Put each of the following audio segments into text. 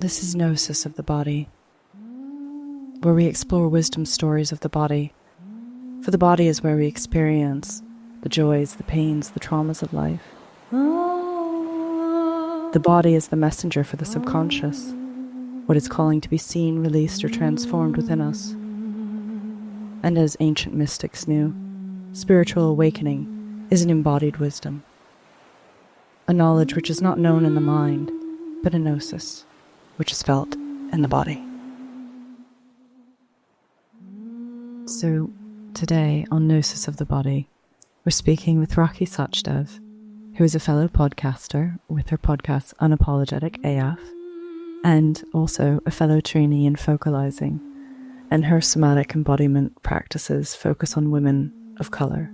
This is Gnosis of the body, where we explore wisdom stories of the body. For the body is where we experience the joys, the pains, the traumas of life. The body is the messenger for the subconscious, what is calling to be seen, released, or transformed within us. And as ancient mystics knew, spiritual awakening is an embodied wisdom, a knowledge which is not known in the mind, but a gnosis, which is felt in the body. So today on Gnosis of the Body, we're speaking with Rakhi Sachdev, who is a fellow podcaster with her podcast Unapologetic AF, and also a fellow trainee in focalizing, and her somatic embodiment practices focus on women of color.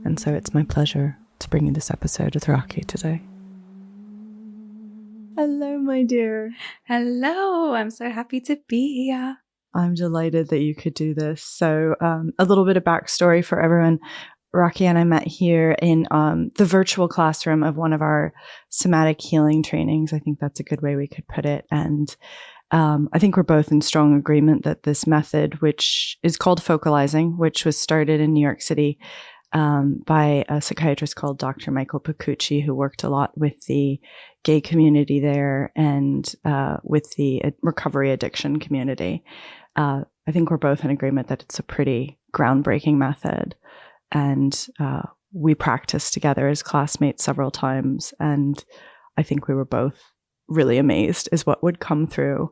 And so it's my pleasure to bring you this episode with Rakhi today. Hello, my dear. Hello, I'm so happy to be here. I'm delighted that you could do this. So a little bit of backstory for everyone. Rakhi and I met here in the virtual classroom of one of our somatic healing trainings. I think that's a good way we could put it. And I think we're both in strong agreement that this method, which is called focalizing, which was started in New York City by a psychiatrist called Dr. Michael Pacucci, who worked a lot with the gay community there and with the recovery addiction community. I think we're both in agreement that it's a pretty groundbreaking method. And we practiced together as classmates several times. And I think we were both really amazed as what would come through.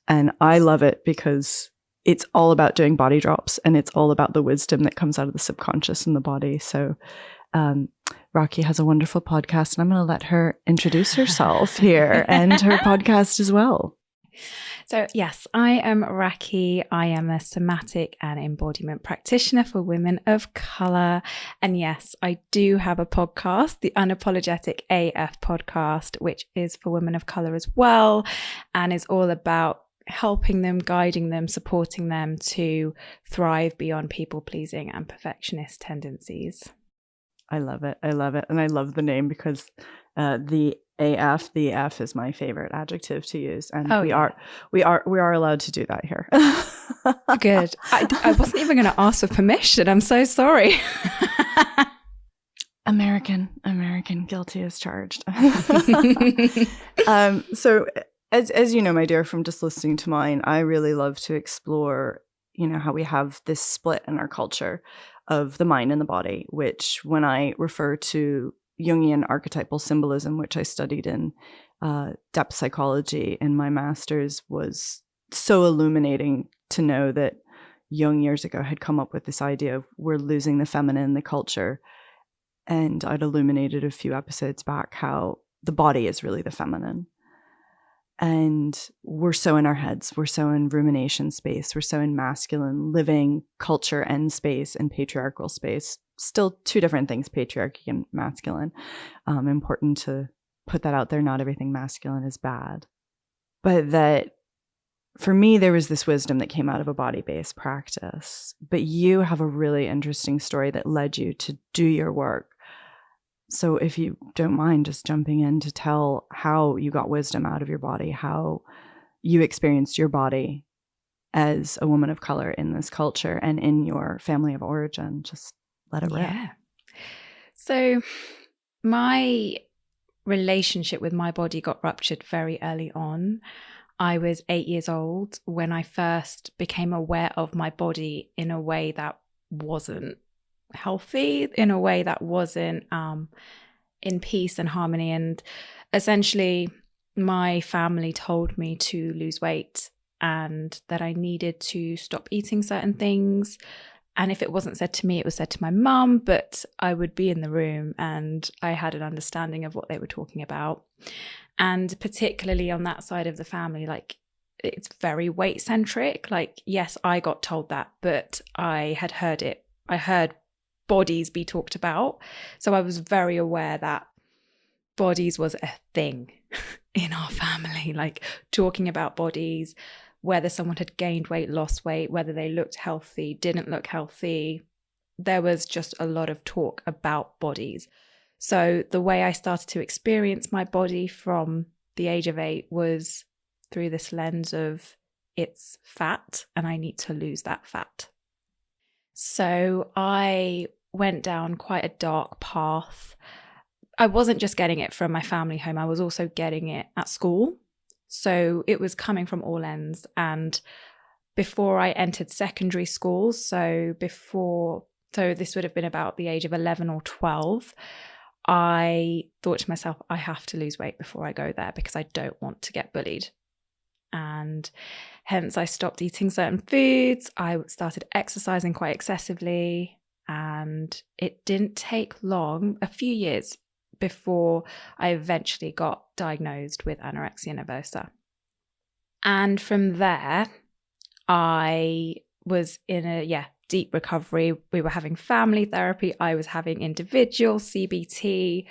And I love it because it's all about doing body drops and it's all about the wisdom that comes out of the subconscious and the body. So Rakhi has a wonderful podcast, and I'm going to let her introduce herself here and her podcast as well. So yes, I am Rakhi. I am a somatic and embodiment practitioner for women of color. And yes, I do have a podcast, the Unapologetic AF podcast, which is for women of color as well, and is all about helping them, guiding them, supporting them to thrive beyond people-pleasing and perfectionist tendencies. I love it. I love it. And I love the name because the F is my favorite adjective to use. And we are allowed to do that here. Good. I wasn't even going to ask for permission. I'm so sorry. American, guilty as charged. So as you know, my dear, from just listening to mine, I really love to explore, how we have this split in our culture of the mind and the body, which when I refer to Jungian archetypal symbolism, which I studied in depth psychology in my master's, was so illuminating to know that Jung years ago had come up with this idea of we're losing the feminine in the culture. And I'd illuminated a few episodes back how the body is really the feminine. And we're so in our heads, we're so in rumination space, we're so in masculine living culture and space and patriarchal space. Still two different things, patriarchy and masculine. Important to put that out there. Not everything masculine is bad. But that for me, there was this wisdom that came out of a body-based practice. But you have a really interesting story that led you to do your work. So if you don't mind just jumping in to tell how you got wisdom out of your body, how you experienced your body as a woman of color in this culture and in your family of origin, just let it rip. Yeah. So my relationship with my body got ruptured very early on. I was 8 years old when I first became aware of my body in a way that wasn't healthy, in a way that wasn't in peace and harmony. And essentially my family told me to lose weight and that I needed to stop eating certain things. And if it wasn't said to me, it was said to my mum, but I would be in the room and I had an understanding of what they were talking about. And particularly on that side of the family, like it's very weight centric. Like, yes, I got told that, but I had heard it. I heard bodies be talked about. So I was very aware that bodies was a thing in our family, like talking about bodies, whether someone had gained weight, lost weight, whether they looked healthy, didn't look healthy. There was just a lot of talk about bodies. So the way I started to experience my body from the age of 8 was through this lens of it's fat and I need to lose that fat. So I went down quite a dark path. I wasn't just getting it from my family home, I was also getting it at school. So it was coming from all ends. And before I entered secondary school, so this would have been about the age of 11 or 12, I thought to myself, I have to lose weight before I go there because I don't want to get bullied. And hence I stopped eating certain foods. I started exercising quite excessively, and it didn't take long, a few years, before I eventually got diagnosed with anorexia nervosa. And from there, I was in a deep recovery. We were having family therapy. I was having individual CBT.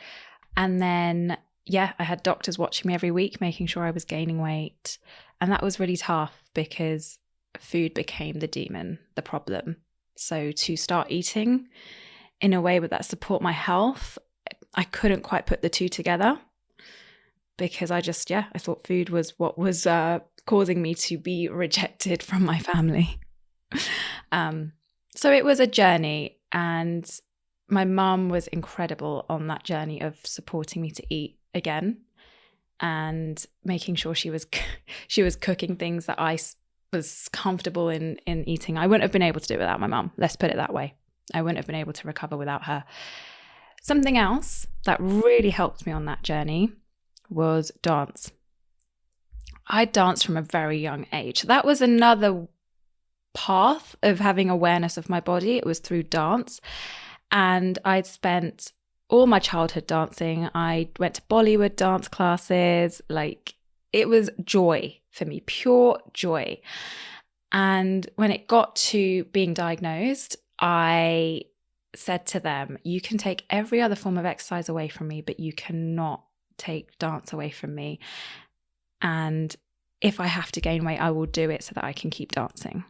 And then, I had doctors watching me every week, making sure I was gaining weight. And that was really tough because food became the demon, the problem. So to start eating in a way that support my health, I couldn't quite put the two together because I thought food was what was causing me to be rejected from my family. So it was a journey, and my mum was incredible on that journey of supporting me to eat again and making sure she was cooking things that I was comfortable in eating. I wouldn't have been able to do it without my mum. Let's put it that way. I wouldn't have been able to recover without her. Something else that really helped me on that journey was dance. I danced from a very young age. That was another path of having awareness of my body. It was through dance. And I'd spent all my childhood dancing. I went to Bollywood dance classes. It was joy for me, pure joy. And when it got to being diagnosed, I said to them, you can take every other form of exercise away from me, but you cannot take dance away from me. And if I have to gain weight, I will do it so that I can keep dancing.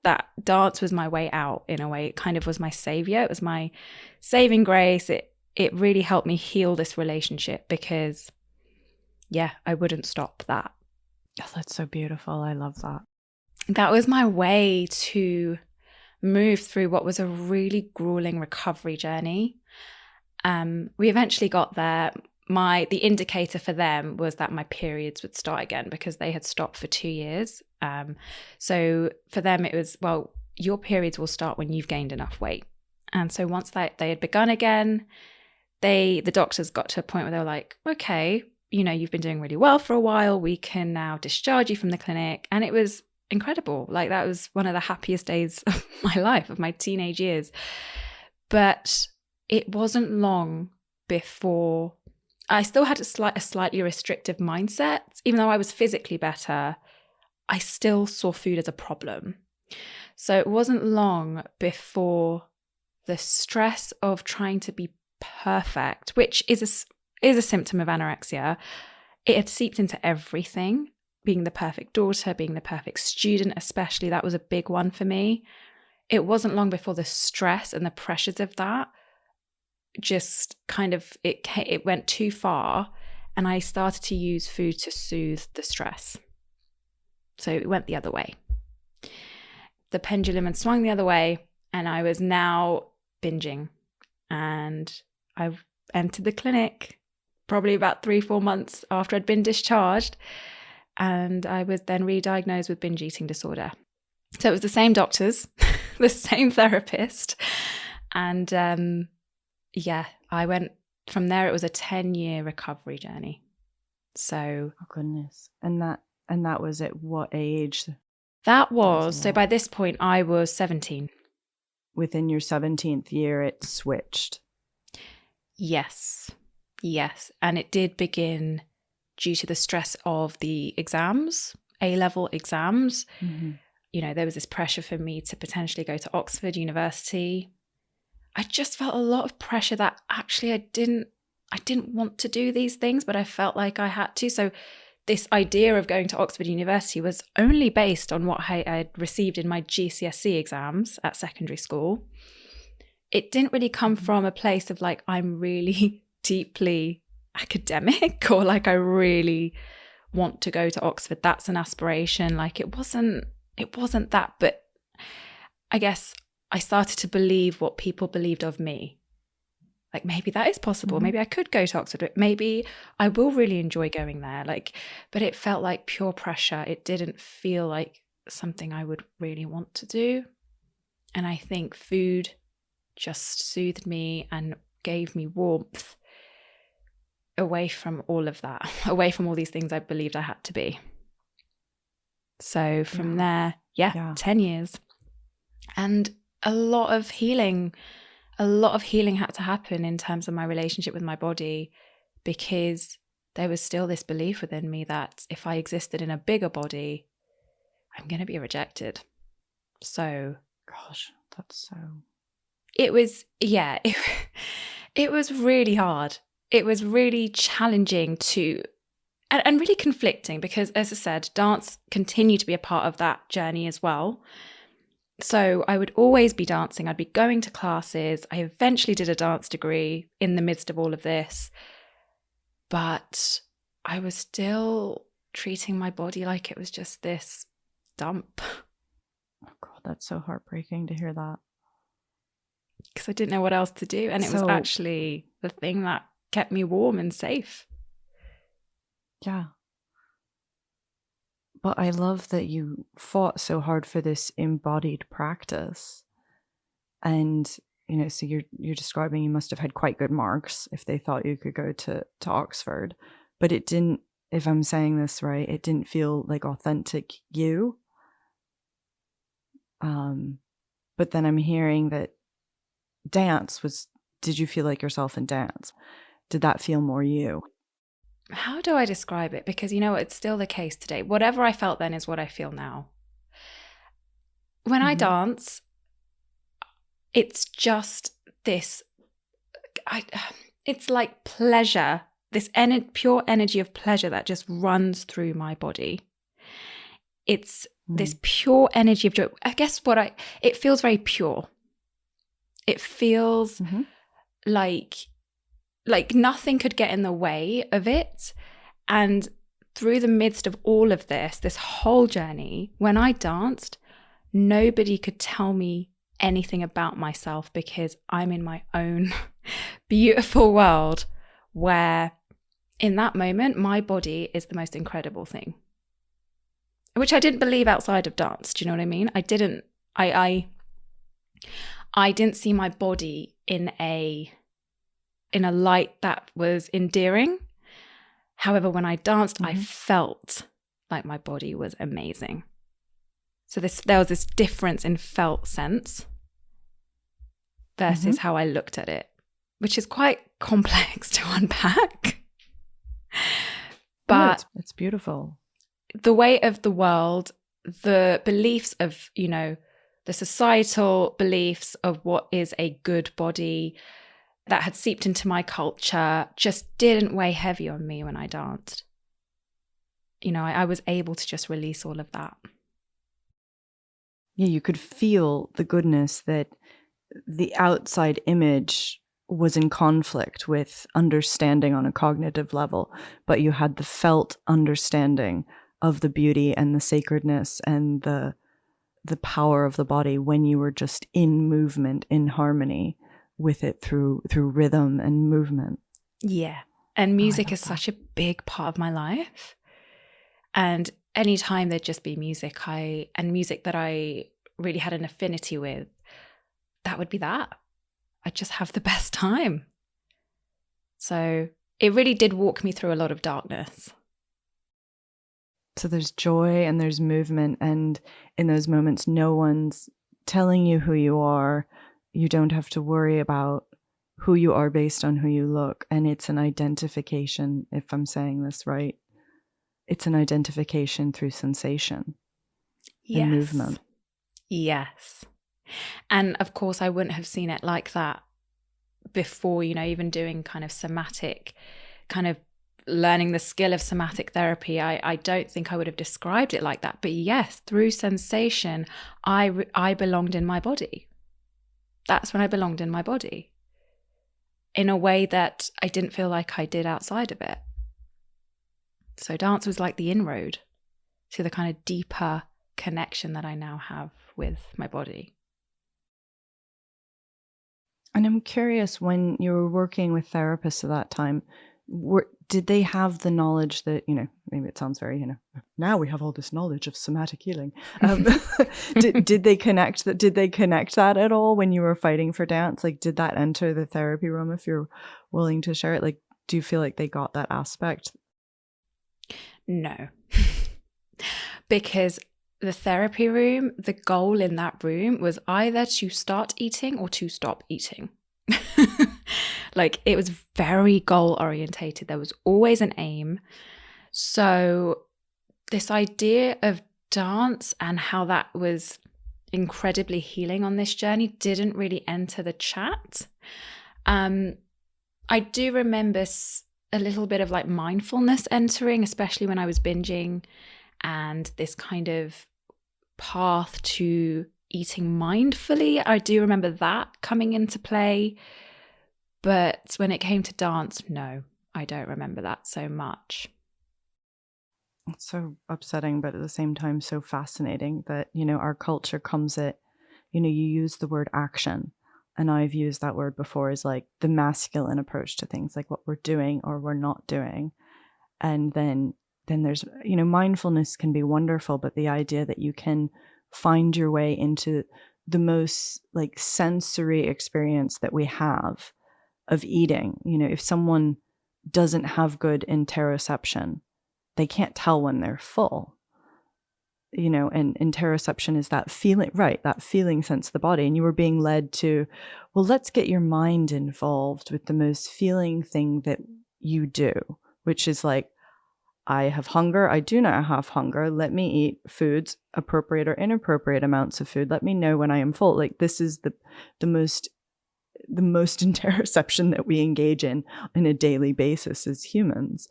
That dance was my way out in a way. It kind of was my savior. It was my saving grace. It really helped me heal this relationship because, I wouldn't stop that. Oh, that's so beautiful. I love that. That was my way to move through what was a really grueling recovery journey. We eventually got there. The indicator for them was that my periods would start again because they had stopped for 2 years. So for them, it was, well, your periods will start when you've gained enough weight. And so once they had begun again, the doctors got to a point where they were like, okay, you've been doing really well for a while. We can now discharge you from the clinic. And it was incredible. That was one of the happiest days of my life, of my teenage years. But it wasn't long before I still had a slightly restrictive mindset. Even though I was physically better, I still saw food as a problem. So it wasn't long before the stress of trying to be perfect, which is a symptom of anorexia, it had seeped into everything. Being the perfect daughter, being the perfect student, especially, that was a big one for me. It wasn't long before the stress and the pressures of that just kind of, it went too far, and I started to use food to soothe the stress. So it went the other way. The pendulum had swung the other way, and I was now binging. And I entered the clinic probably about 3-4 months after I'd been discharged, and I was then re-diagnosed with binge eating disorder. So it was the same doctors, the same therapist, and I went from there. It was a 10-year recovery journey. So, oh goodness, and that was at what age? That was so. By this point, I was 17. Within your 17th year, it switched. Yes, and it did begin due to the stress of the exams, A-level exams. Mm-hmm. There was this pressure for me to potentially go to Oxford University. I just felt a lot of pressure that actually I didn't want to do these things, but I felt like I had to. So this idea of going to Oxford University was only based on what I had received in my GCSE exams at secondary school. It didn't really come from a place of I'm really deeply academic or I really want to go to Oxford. That's an aspiration. Like it wasn't that, but I guess I started to believe what people believed of me. Like maybe that is possible. Mm-hmm. Maybe I could go to Oxford. Maybe I will really enjoy going there. Like, but it felt like pure pressure. It didn't feel like something I would really want to do. And I think food just soothed me and gave me warmth away from all of that, away from all these things I believed I had to be. So from there, 10 years. And a lot of healing had to happen in terms of my relationship with my body, because there was still this belief within me that if I existed in a bigger body, I'm going to be rejected. So, gosh, that's so... It was, it was really hard. It was really challenging and really conflicting, because, as I said, dance continued to be a part of that journey as well. So I would always be dancing. I'd be going to classes. I eventually did a dance degree in the midst of all of this. But I was still treating my body like it was just this dump. Oh God, that's so heartbreaking to hear that. Because I didn't know what else to do. And it was actually the thing that kept me warm and safe. Yeah. But I love that you fought so hard for this embodied practice. And, so you're describing you must have had quite good marks if they thought you could go to Oxford. But it didn't, if I'm saying this right, it didn't feel like authentic you. But then I'm hearing that did you feel like yourself in dance? Did that feel more you? How do I describe it? Because it's still the case today. Whatever I felt then is what I feel now. When I dance, it's just this, it's like pleasure, this pure energy of pleasure that just runs through my body. It's this pure energy of joy. I guess it feels very pure. It feels like nothing could get in the way of it. And through the midst of all of this whole journey, when I danced, nobody could tell me anything about myself, because I'm in my own beautiful world where in that moment, my body is the most incredible thing, which I didn't believe outside of dance. Do you know what I mean? I didn't see my body in a light that was endearing. However, when I danced, I felt like my body was amazing. So there was this difference in felt sense versus how I looked at it, which is quite complex to unpack. But it's beautiful. The weight of the world, the beliefs of, the societal beliefs of what is a good body that had seeped into my culture just didn't weigh heavy on me when I danced. I was able to just release all of that. Yeah, you could feel the goodness that the outside image was in conflict with understanding on a cognitive level, but you had the felt understanding of the beauty and the sacredness and the power of the body when you were just in movement, in harmony with it through rhythm and movement. Yeah. And music is such a big part of my life. And anytime there'd just be music and music that I really had an affinity with, that would be that. I'd just have the best time. So it really did walk me through a lot of darkness. So there's joy and there's movement, and in those moments, no one's telling you who you are. You don't have to worry about who you are based on who you look. And it's an identification, if I'm saying this right. It's an identification through sensation and movement. Yes. And of course, I wouldn't have seen it like that before, even doing kind of somatic, kind of learning the skill of somatic therapy. I don't think I would have described it like that. But yes, through sensation, I belonged in my body. That's when I belonged in my body in a way that I didn't feel like I did outside of it. So dance was like the inroad to the kind of deeper connection that I now have with my body. And I'm curious, when you were working with therapists at that time, did they have the knowledge that, maybe it sounds very, now we have all this knowledge of somatic healing. Did they connect that? Did they connect that at all when you were fighting for dance? Like, did that enter the therapy room, if you're willing to share it? Like, do you feel like they got that aspect? No. Because the therapy room, the goal in that room was either to start eating or to stop eating. Like, it was very goal orientated. There was always an aim. So this idea of dance and how that was incredibly healing on this journey didn't really enter the chat. I do remember a little bit of like mindfulness entering, especially when I was binging, and this kind of path to eating mindfully. I do remember that coming into play. But when it came to dance, no, I don't remember that so much. It's so upsetting, but at the same time, so fascinating that, our culture comes at, you use the word action. And I've used that word before as like the masculine approach to things, like what we're doing or we're not doing. And then there's, mindfulness can be wonderful, but the idea that you can find your way into the most like sensory experience that we have of eating. If someone doesn't have good interoception, they can't tell when they're full. And interoception is that feeling, right? That feeling sense of the body. And you were being led to, well, let's get your mind involved with the most feeling thing that you do, which is like, I have hunger. I do not have hunger. Let me eat foods, appropriate or inappropriate amounts of food. Let me know when I am full. Like, this is the most interoception that we engage in a daily basis as humans.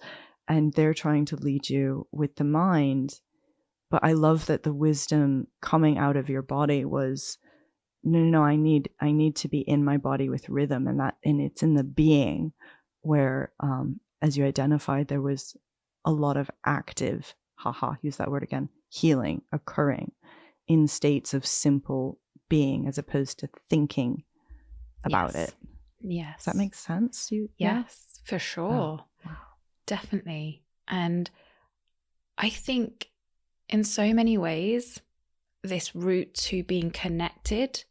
And they're trying to lead you with the mind. But I love that the wisdom coming out of your body was, no, I need to be in my body with rhythm, and it's in the being where, as you identified, there was a lot of active, use that word again, healing occurring in states of simple being as opposed to thinking about it. Yes. Does that make sense? Yes, for sure. Oh, wow. Definitely. And I think in so many ways, this route to being connected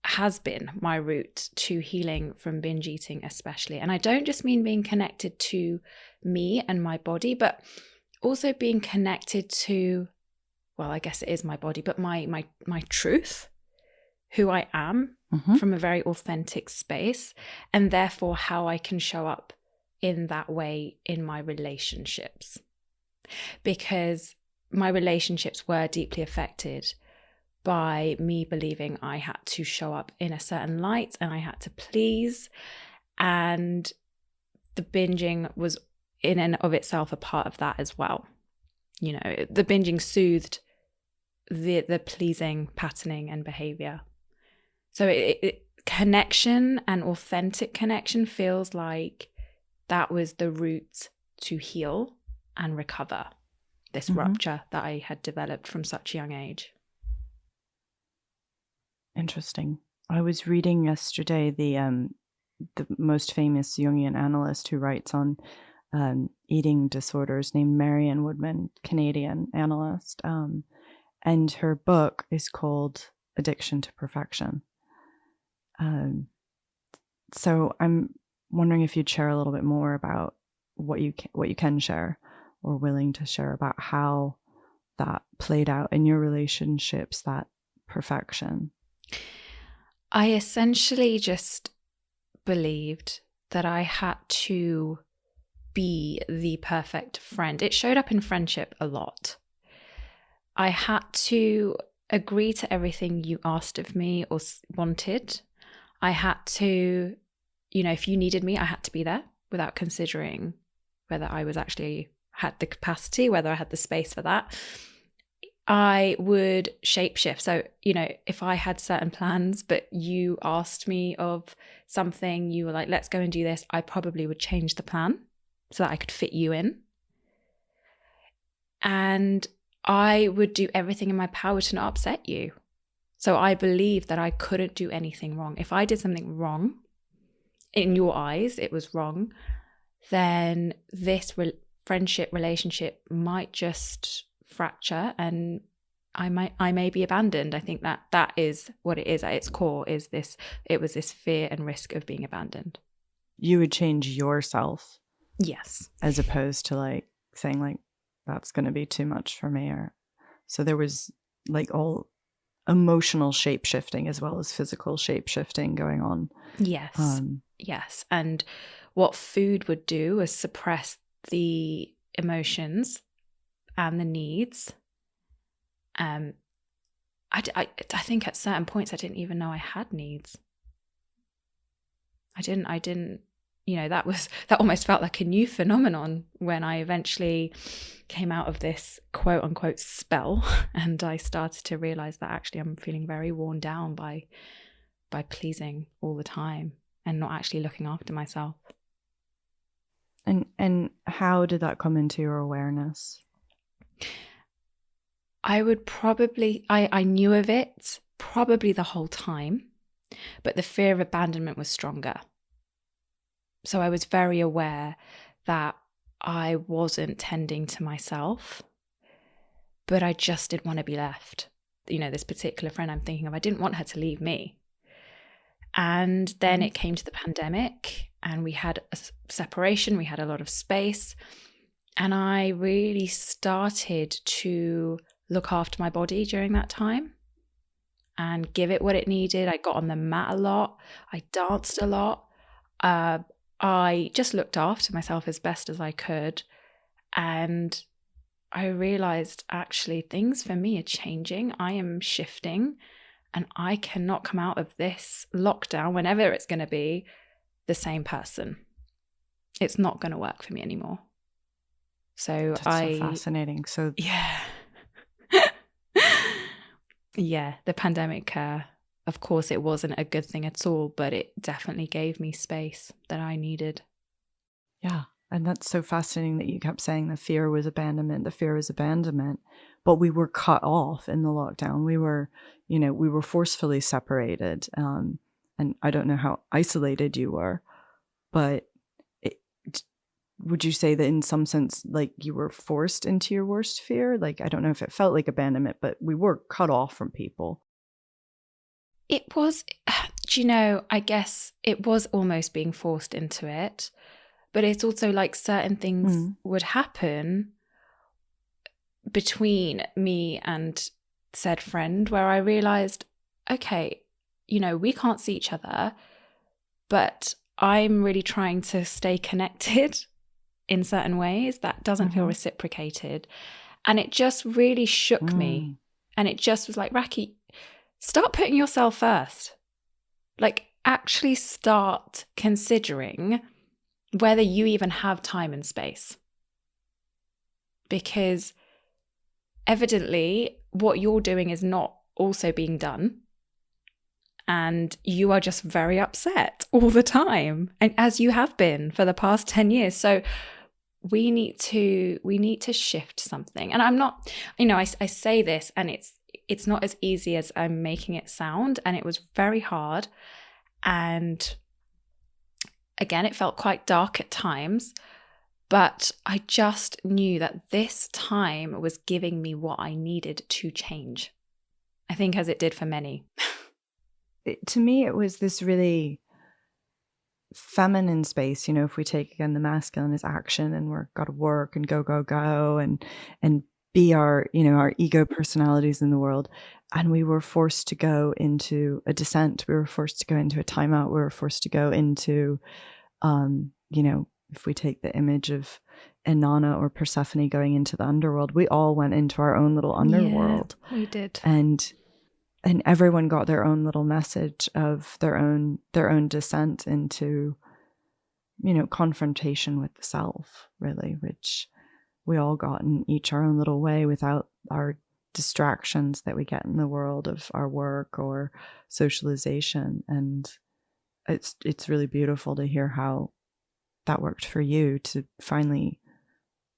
has been my route to healing from binge eating, especially. And I don't just mean being connected to me and my body, but also being connected to, well, I guess it is my body, but my truth, who I am from a very authentic space, and therefore how I can show up in that way in my relationships. Because my relationships were deeply affected by me believing I had to show up in a certain light and I had to please. And the binging was in and of itself a part of that as well. The binging soothed the pleasing patterning and behavior. So connection and authentic connection feels like that was the route to heal and recover this rupture that I had developed from such a young age. Interesting. I was reading yesterday the most famous Jungian analyst who writes on eating disorders, named Marianne Woodman, Canadian analyst, and her book is called Addiction to Perfection. So I'm wondering if you'd share a little bit more about what you can share or willing to share about how that played out in your relationships, that perfection. I essentially just believed that I had to be the perfect friend. It showed up in friendship a lot. I had to agree to everything you asked of me or wanted. I had to, if you needed me, I had to be there without considering whether I was actually had the capacity, whether I had the space for that. I would shapeshift. So, if I had certain plans, but you asked me of something, you were like, let's go and do this, I probably would change the plan so that I could fit you in. And I would do everything in my power to not upset you. So I believed that I couldn't do anything wrong. If I did something wrong, in your eyes, it was wrong, then this friendship relationship might just fracture and I may be abandoned. I think that is what it is at its core, is this, it was this fear and risk of being abandoned. You would change yourself. Yes. As opposed to like saying like, that's going to be too much for me. Or so there was like all emotional shape shifting as well as physical shape shifting going on. Yes. Yes. And what food would do is suppress the emotions and the needs. I think at certain points I didn't even know I had needs. I didn't, that almost felt like a new phenomenon when I eventually came out of this quote unquote spell, and I started to realize that actually I'm feeling very worn down by pleasing all the time and not actually looking after myself. And how did that come into your awareness? I would probably, I knew of it probably the whole time, but the fear of abandonment was stronger. So I was very aware that I wasn't tending to myself, but I just didn't want to be left. This particular friend I'm thinking of, I didn't want her to leave me. And then it came to the pandemic and we had a separation, we had a lot of space. And I really started to look after my body during that time and give it what it needed. I got on the mat a lot. I danced a lot. I just looked after myself as best as I could. And I realized actually things for me are changing. I am shifting and I cannot come out of this lockdown, whenever it's going to be, the same person. It's not going to work for me anymore. So That's so fascinating. So yeah. Yeah, the pandemic, of course, it wasn't a good thing at all, but it definitely gave me space that I needed. Yeah. And that's so fascinating that you kept saying the fear was abandonment, but we were cut off in the lockdown. We were forcefully separated. And I don't know how isolated you were, but would you say that in some sense, like you were forced into your worst fear? Like, I don't know if it felt like abandonment, but we were cut off from people. It was, I guess it was almost being forced into it. But it's also like certain things would happen between me and said friend where I realized, okay, we can't see each other, but I'm really trying to stay connected in certain ways that doesn't feel reciprocated. And it just really shook me. And it just was like, Rakhi, start putting yourself first. Like, actually start considering whether you even have time and space. Because evidently what you're doing is not also being done. And you are just very upset all the time. And as you have been for the past 10 years. So we need to shift something. And I'm not, I say this and it's not as easy as I'm making it sound. And it was very hard. And again, it felt quite dark at times, but I just knew that this time was giving me what I needed to change. I think as it did for many. To me, it was this really feminine space. If we take again the masculine as action and we're got to work and go and be our ego personalities in the world. And we were forced to go into a descent. We were forced to go into a timeout. We were forced to go into, if we take the image of Inanna or Persephone going into the underworld, we all went into our own little underworld. Yeah, we did. And everyone got their own little message of their own descent into, confrontation with the self, really, which we all got in each our own little way without our distractions that we get in the world of our work or socialization. And it's really beautiful to hear how that worked for you to finally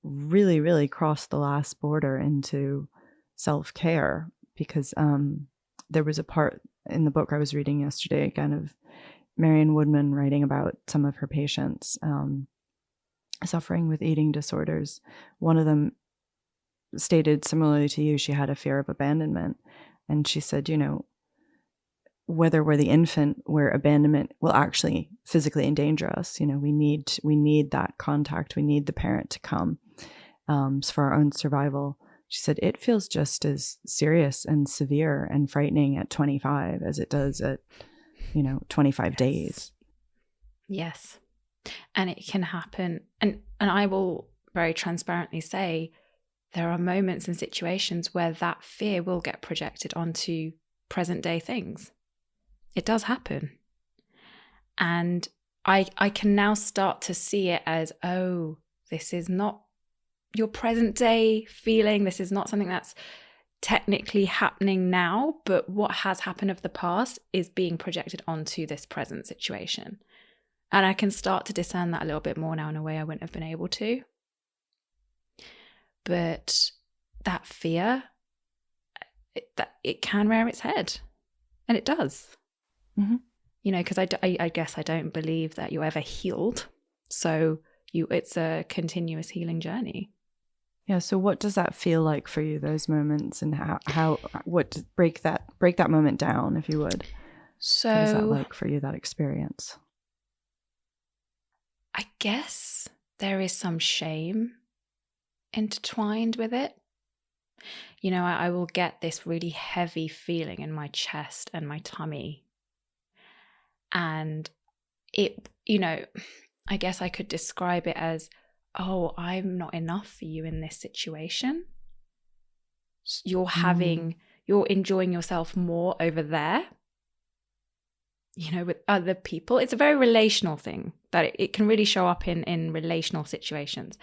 really, really crossed the last border into self-care, because there was a part in the book I was reading yesterday again of Marion Woodman writing about some of her patients suffering with eating disorders. One of them stated, similarly to you, she had a fear of abandonment. And she said, whether we're the infant where abandonment will actually physically endanger us, we need that contact. We need the parent to come for our own survival. She said, it feels just as serious and severe and frightening at 25 as it does at, 25 days. Yes. And it can happen. And I will very transparently say there are moments and situations where that fear will get projected onto present day things. It does happen. And I can now start to see it as, oh, this is not your present day feeling. This is not something that's technically happening now, but what has happened of the past is being projected onto this present situation. And I can start to discern that a little bit more now in a way I wouldn't have been able to. But that fear, it can rear its head. And it does. Mm-hmm. Because I guess I don't believe that you're ever healed. So it's a continuous healing journey. Yeah. So what does that feel like for you, those moments, and what break that moment down, if you would? So what is that like for you, that experience? I guess there is some shame intertwined with it. I will get this really heavy feeling in my chest and my tummy. And it, I guess I could describe it as, oh, I'm not enough for you in this situation. You're enjoying yourself more over there, with other people. It's a very relational thing that it can really show up in relational situations.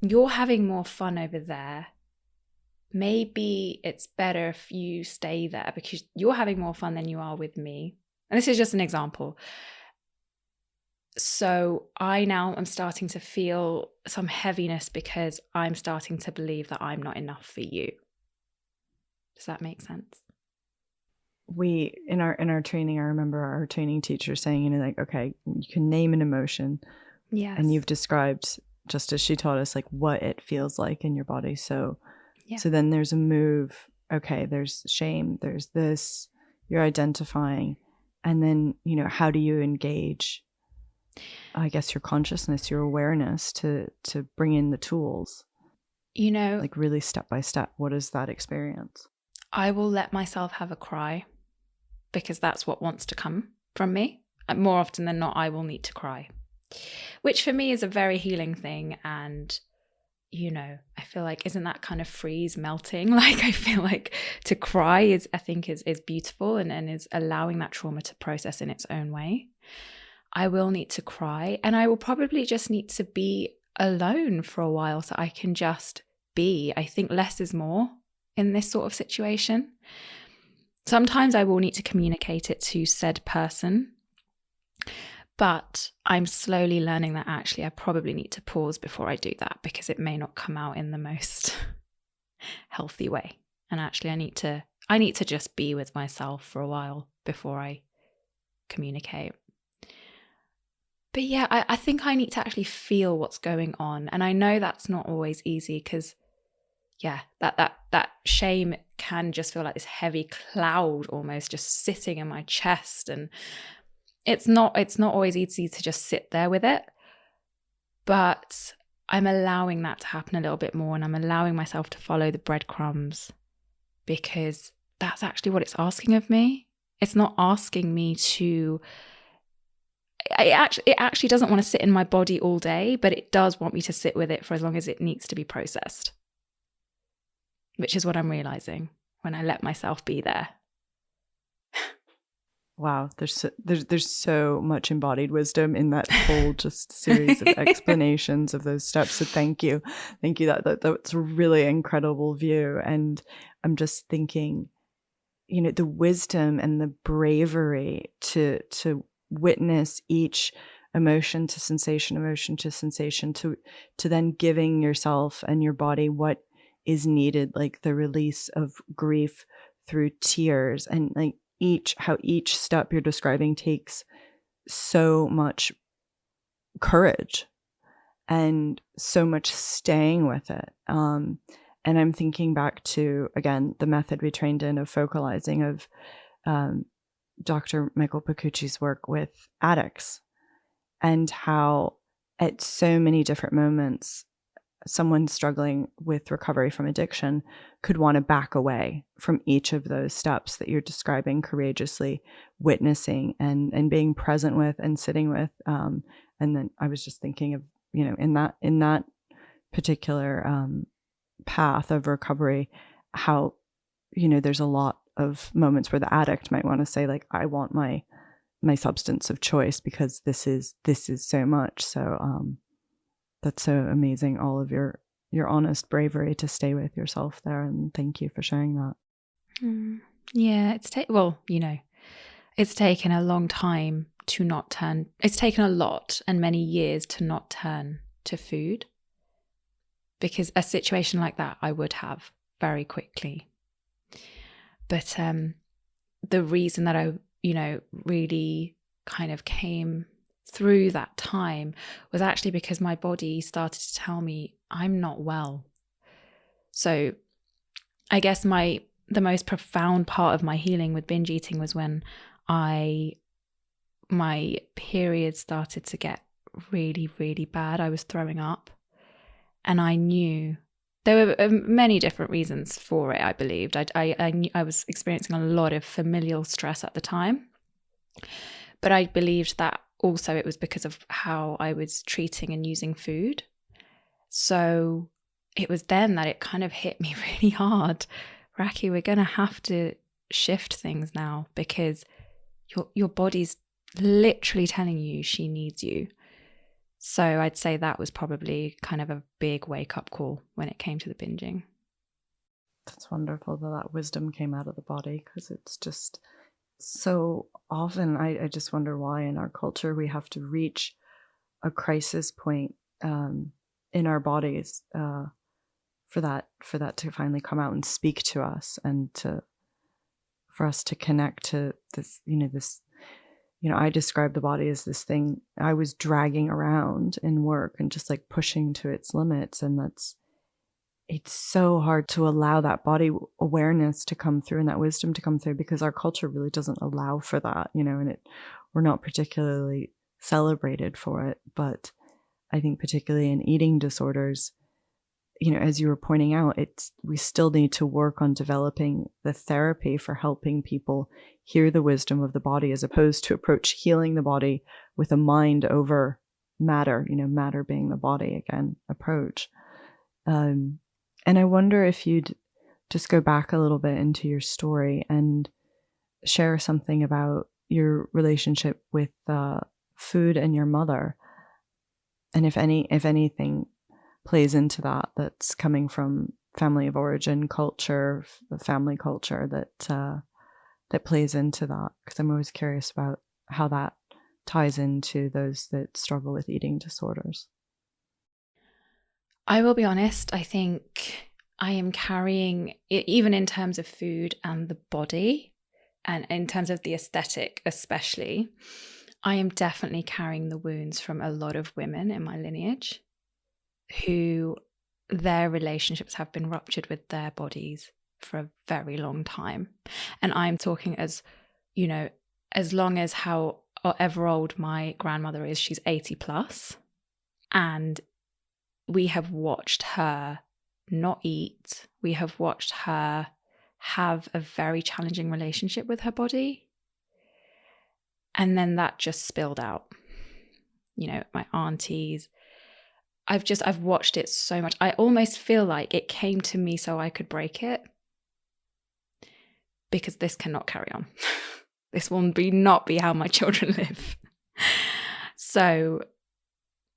You're having more fun over there. Maybe it's better if you stay there because you're having more fun than you are with me. And this is just an example. So I now am starting to feel some heaviness because I'm starting to believe that I'm not enough for you. Does that make sense? We, in our training, I remember our training teacher saying, okay, you can name an emotion. Yes. And you've described, just as she taught us, what it feels like in your body. So then there's a move. Okay, there's shame. There's this. You're identifying. And then, how do you engage, I guess, your consciousness, your awareness to bring in the tools? Really step by step. What is that experience? I will let myself have a cry because that's what wants to come from me. More often than not, I will need to cry, which for me is a very healing thing. And, I feel like, isn't that kind of freeze melting? I feel like to cry is beautiful and is allowing that trauma to process in its own way. I will need to cry, and I will probably just need to be alone for a while so I can just be. I think less is more in this sort of situation. Sometimes I will need to communicate it to said person, but I'm slowly learning that actually I probably need to pause before I do that because it may not come out in the most healthy way. And actually I need to just be with myself for a while before I communicate. But yeah, I think I need to actually feel what's going on. And I know that's not always easy because that shame can just feel like this heavy cloud almost just sitting in my chest. And it's not always easy to just sit there with it. But I'm allowing that to happen a little bit more, and I'm allowing myself to follow the breadcrumbs because that's actually what it's asking of me. It's not asking me to... It actually doesn't want to sit in my body all day, but it does want me to sit with it for as long as it needs to be processed, which is what I'm realizing when I let myself be there. Wow, there's so much embodied wisdom in that whole just series of explanations of those steps. So thank you. That's a really incredible view. And I'm just thinking, the wisdom and the bravery to witness each emotion to sensation to then giving yourself and your body what is needed, like the release of grief through tears, and like how each step you're describing takes so much courage and so much staying with it. And I'm thinking back to, again, the method we trained in of focalizing, of Dr. Michael Pacucci's work with addicts, and how at so many different moments, someone struggling with recovery from addiction could want to back away from each of those steps that you're describing, courageously witnessing and being present with and sitting with. And then I was just thinking of, in that particular path of recovery, how, there's a lot of moments where the addict might want to say, like, I want my substance of choice because this is so much. So that's so amazing, all of your honest bravery to stay with yourself there, and thank you for sharing that. Yeah, it's taken a long time to not turn. It's taken a lot and many years to not turn to food, because a situation like that I would have very quickly. But the reason that I, really kind of came through that time was actually because my body started to tell me I'm not well. So I guess the most profound part of my healing with binge eating was when my periods started to get really, really bad. I was throwing up, and I knew there were many different reasons for it. I believed I knew I was experiencing a lot of familial stress at the time, but I believed that also it was because of how I was treating and using food. So it was then that it kind of hit me really hard. Rakhi, we're going to have to shift things now, because your body's literally telling you she needs you. So I'd say that was probably kind of a big wake-up call when it came to the binging. That's wonderful that wisdom came out of the body, because it's just so often, I just wonder why in our culture we have to reach a crisis point in our bodies for that to finally come out and speak to us, and for us to connect to this, I describe the body as this thing I was dragging around in work and just like pushing to its limits. And it's so hard to allow that body awareness to come through and that wisdom to come through, because our culture really doesn't allow for that, and we're not particularly celebrated for it. But I think particularly in eating disorders, as you were pointing out, we still need to work on developing the therapy for helping people hear the wisdom of the body, as opposed to approach healing the body with a mind over matter, matter being the body again approach. And I wonder if you'd just go back a little bit into your story and share something about your relationship with food and your mother, and if anything plays into that's coming from family of origin culture, family culture that plays into that, because I'm always curious about how that ties into those that struggle with eating disorders. I will be honest, I think I am carrying, even in terms of food and the body, and in terms of the aesthetic especially, I am definitely carrying the wounds from a lot of women in my lineage who their relationships have been ruptured with their bodies for a very long time. And I'm talking as long as however old my grandmother is, she's 80 plus. And we have watched her not eat. We have watched her have a very challenging relationship with her body. And then that just spilled out. My aunties, I've watched it so much. I almost feel like it came to me so I could break it, because this cannot carry on. This will not be how my children live. So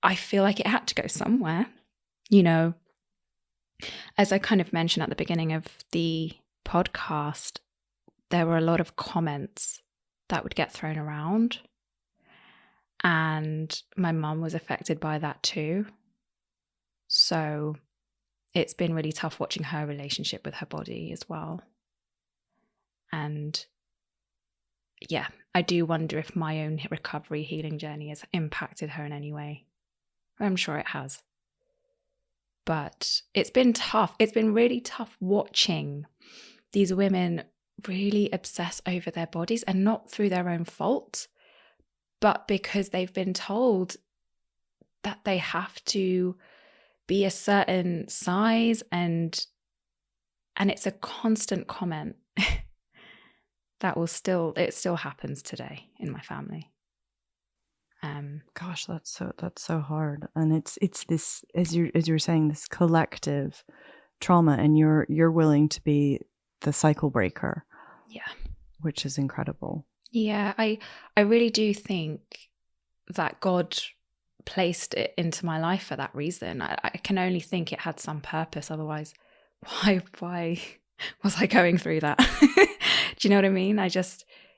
I feel like it had to go somewhere. As I kind of mentioned at the beginning of the podcast, there were a lot of comments that would get thrown around. And my mum was affected by that too. So it's been really tough watching her relationship with her body as well. And yeah, I do wonder if my own recovery healing journey has impacted her in any way. I'm sure it has. But it's been tough. It's been really tough watching these women really obsess over their bodies, and not through their own fault, but because they've been told that they have to be a certain size, and it's a constant comment it still happens today in my family. Gosh, that's so hard. And it's this, as you're saying, this collective trauma, and you're willing to be the cycle breaker. Yeah. Which is incredible. Yeah, I really do think that God placed it into my life for that reason. I can only think it had some purpose. Otherwise, why was I going through that? Do you know what I mean?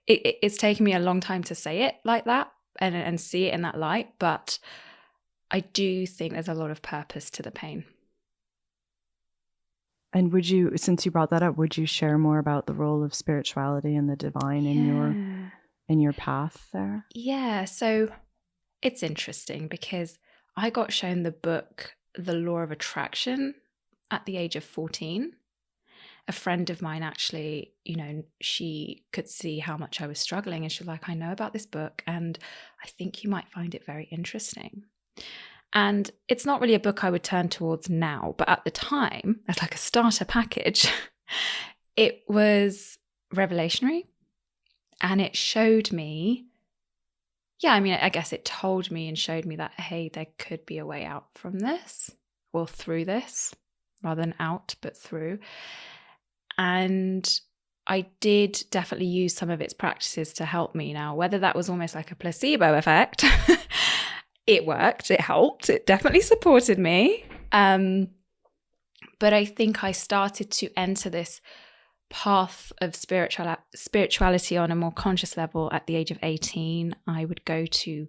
It's taken me a long time to say it like that and see it in that light. But I do think there's a lot of purpose to the pain. And would you, since you brought that up, would you share more about the role of spirituality and the divine in your path there? Yeah, so it's interesting because I got shown the book The Law of Attraction at the age of 14. A friend of mine actually, she could see how much I was struggling, and she was like, I know about this book and I think you might find it very interesting. And it's not really a book I would turn towards now, but at the time, as like a starter package, it was revelationary, and it showed me, I guess it told me and showed me that, hey, there could be a way out from this, or through this, rather than out, but through. And I did definitely use some of its practices to help me. Now, whether that was almost like a placebo effect, it worked, it helped, it definitely supported me. But I think I started to enter this path of spirituality on a more conscious level at the age of 18. I would go to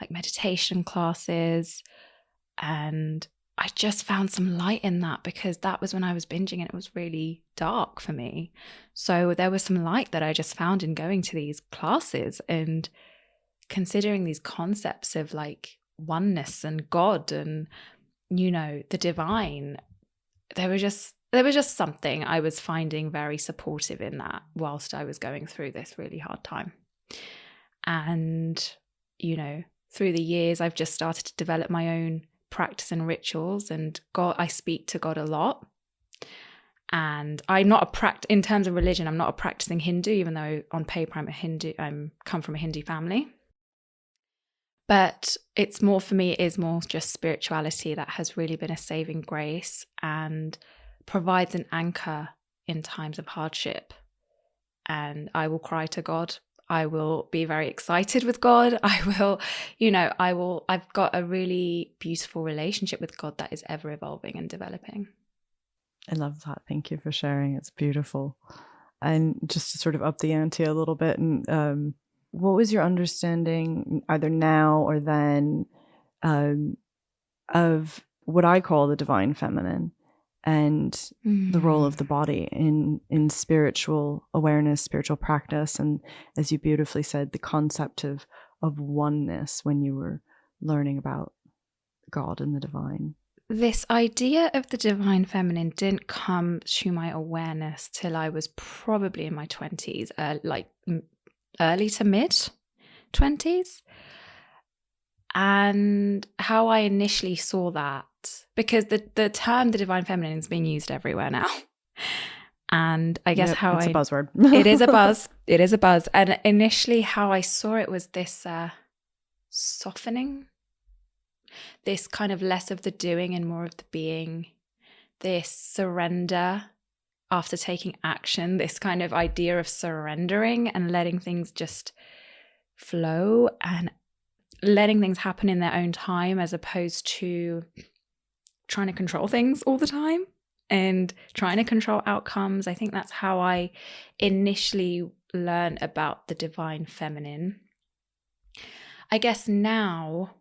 like meditation classes, and I just found some light in that, because that was when I was binging and it was really dark for me. So there was some light that I just found in going to these classes and considering these concepts of like oneness and God and, the divine. There was just something I was finding very supportive in that whilst I was going through this really hard time. And, through the years, I've just started to develop my own practice and rituals, and I speak to God a lot. And I'm not in terms of religion, I'm not a practicing Hindu, even though on paper I'm a Hindu, come from a Hindu family. But it's more, for me, it is more just spirituality that has really been a saving grace and provides an anchor in times of hardship. And I will cry to God. I will be very excited with God. I've got a really beautiful relationship with God that is ever evolving and developing. I love that. Thank you for sharing. It's beautiful. And just to sort of up the ante a little bit, and what was your understanding, either now or then, of what I call the divine feminine and the role of the body in spiritual awareness, spiritual practice, and, as you beautifully said, the concept of oneness when you were learning about God and the divine? This idea of the divine feminine didn't come to my awareness till I was probably in my 20s, like early to mid 20s. And how I initially saw that, because the term the divine feminine is being used everywhere now. And I guess it's a buzzword. It is a buzz. It is a buzz. And initially how I saw it was this softening, this kind of less of the doing and more of the being, this surrender after taking action, this kind of idea of surrendering and letting things just flow and letting things happen in their own time, as opposed to trying to control things all the time and trying to control outcomes. I think that's how I initially learned about the divine feminine. I guess now,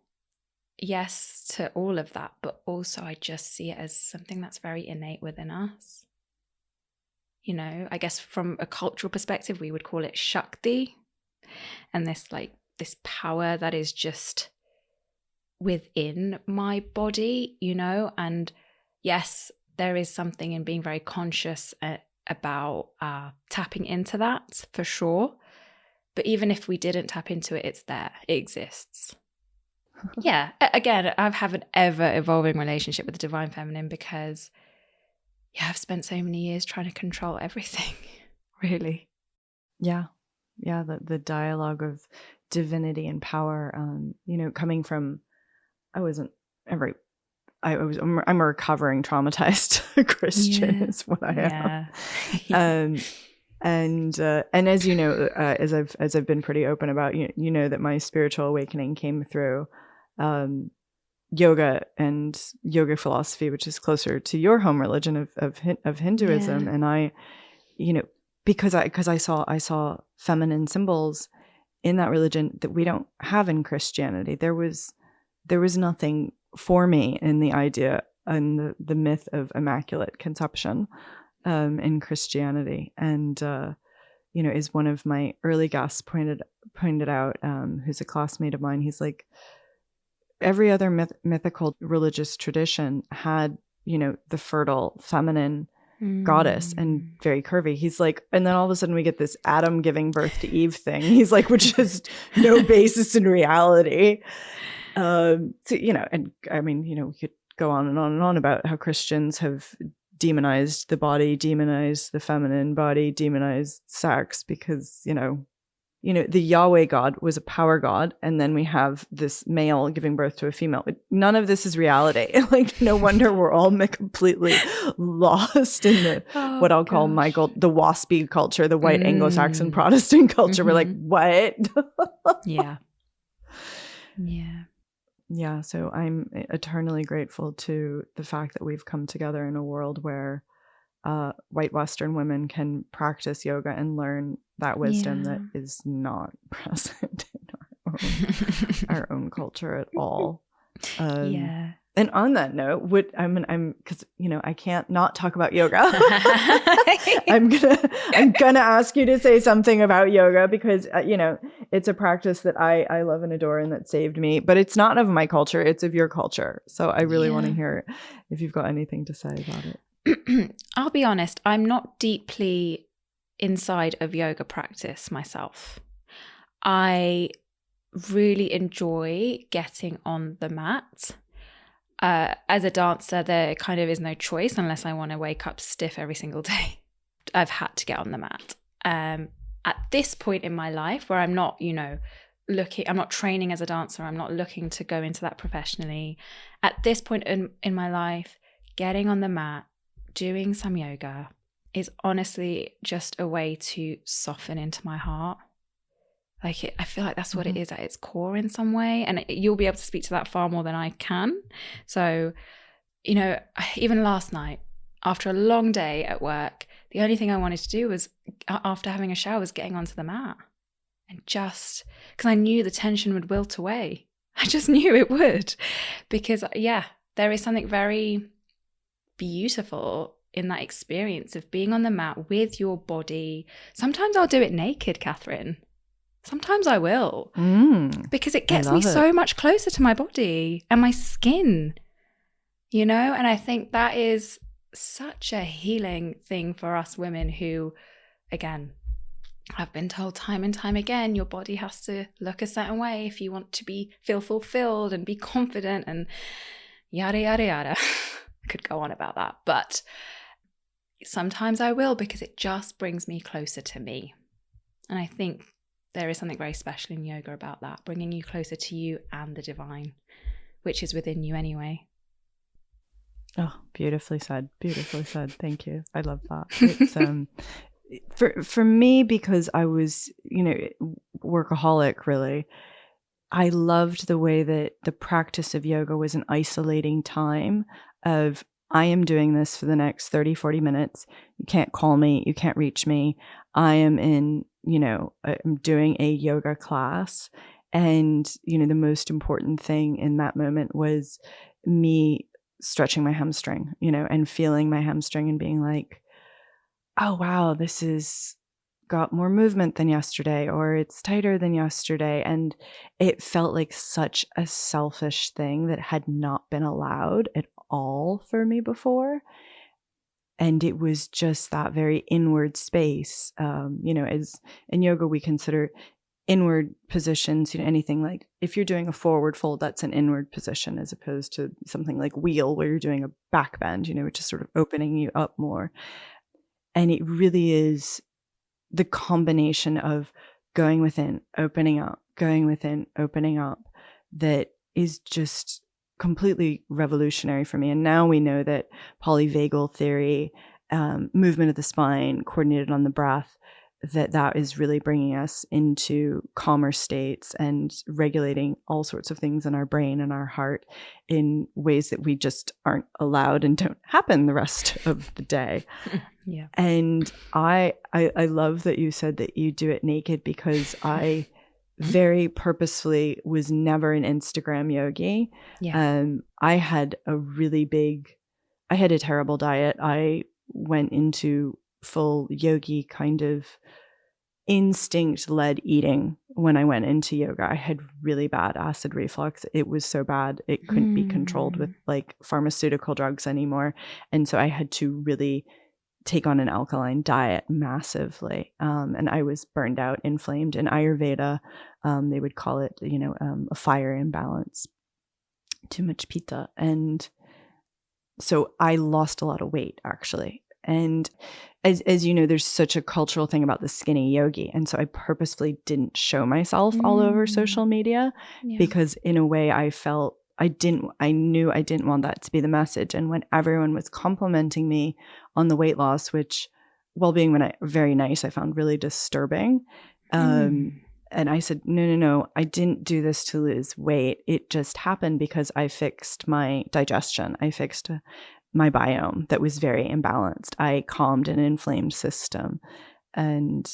yes to all of that, but also I just see it as something that's very innate within us. You know, I guess from a cultural perspective, we would call it Shakti, and this power that is just within my body, you know. And yes, there is something in being very conscious about tapping into that for sure. But even if we didn't tap into it, it's there, it exists. Yeah, again, I have an ever evolving relationship with the divine feminine because I've spent so many years trying to control everything, really. Yeah. The dialogue of divinity and power, coming from, I'm a recovering traumatized Christian is what I am. And as you know, as I've been pretty open about, you know that my spiritual awakening came through yoga and yoga philosophy, which is closer to your home religion of Hinduism. And I, because I saw feminine symbols in that religion that we don't have in Christianity. There was nothing for me in the idea and the myth of immaculate conception in Christianity. And as one of my early guests pointed out, who's a classmate of mine, he's like, every other mythical religious tradition had, the fertile feminine goddess and very curvy. He's like, and then all of a sudden we get this Adam giving birth to Eve thing. He's like, which has no basis in reality. So, and I mean, we could go on and on and on about how Christians have demonized the body, demonized the feminine body, demonized sex, because, the Yahweh God was a power God, and then we have this male giving birth to a female. None of this is reality. Like, no wonder we're all completely lost in the what I'll call the waspy culture, the white Anglo-Saxon Protestant culture. We're like, what? Yeah. So I'm eternally grateful to the fact that we've come together in a world where white Western women can practice yoga and learn that wisdom that is not present in our own culture at all. And on that note, because I can't not talk about yoga. I'm gonna ask you to say something about yoga because it's a practice that I love and adore and that saved me. But it's not of my culture; it's of your culture. So I really want to hear if you've got anything to say about it. I'll be honest, I'm not deeply inside of yoga practice myself. I really enjoy getting on the mat. As a dancer, there kind of is no choice unless I want to wake up stiff every single day. I've had to get on the mat. At this point in my life where I'm not, I'm not training as a dancer, I'm not looking to go into that professionally. At this point in my life, getting on the mat, doing some yoga is honestly just a way to soften into my heart. I feel like that's what it is at its core in some way. And you'll be able to speak to that far more than I can. So, even last night, after a long day at work, the only thing I wanted to do was, after having a shower, was getting onto the mat. And just, because I knew the tension would wilt away. I just knew it would. Because, there is something very beautiful in that experience of being on the mat with your body. Sometimes I'll do it naked, Catherine. Sometimes I will. Because it gets me so much closer to my body and my skin, and I think that is such a healing thing for us women who, again, have been told time and time again, your body has to look a certain way if you want to feel fulfilled and be confident and yada, yada, yada. I could go on about that, but sometimes I will because it just brings me closer to me. And I think there is something very special in yoga about that, bringing you closer to you and the divine, which is within you anyway. Oh, beautifully said. Beautifully said. Thank you. I love that. It's for me, because I was, workaholic really. I loved the way that the practice of yoga was an isolating time of, I am doing this for the next 30, 40 minutes. You can't call me. You can't reach me. I am in, I'm doing a yoga class, And, the most important thing in that moment was me stretching my hamstring, and feeling my hamstring and being like, oh, wow, this is got more movement than yesterday, or it's tighter than yesterday. And it felt like such a selfish thing that had not been allowed at all for me before. And it was just that very inward space. As in yoga, we consider inward positions, anything like if you're doing a forward fold, that's an inward position, as opposed to something like wheel where you're doing a back bend, which is sort of opening you up more. And it really is the combination of going within, opening up, going within, opening up, that is just completely revolutionary for me. And now we know that polyvagal theory, movement of the spine, coordinated on the breath, that is really bringing us into calmer states and regulating all sorts of things in our brain and our heart in ways that we just aren't allowed and don't happen the rest of the day. Yeah. And I love that you said that you do it naked, because I very purposefully was never an Instagram yogi. Yeah. I had a terrible diet. I went into full yogi kind of instinct-led eating when I went into yoga. I had really bad acid reflux. It was so bad it couldn't be controlled with like pharmaceutical drugs anymore. And so I had to really take on an alkaline diet massively. And I was burned out, inflamed. In Ayurveda, they would call it, a fire imbalance, too much pitta. And so I lost a lot of weight, actually. And as you know, there's such a cultural thing about the skinny yogi. And so I purposefully didn't show myself all over social media, because in a way I felt I knew I didn't want that to be the message. And when everyone was complimenting me on the weight loss, which, while being very nice, I found really disturbing. And I said, no, I didn't do this to lose weight. It just happened because I fixed my digestion. I fixed my biome that was very imbalanced. I calmed an inflamed system. And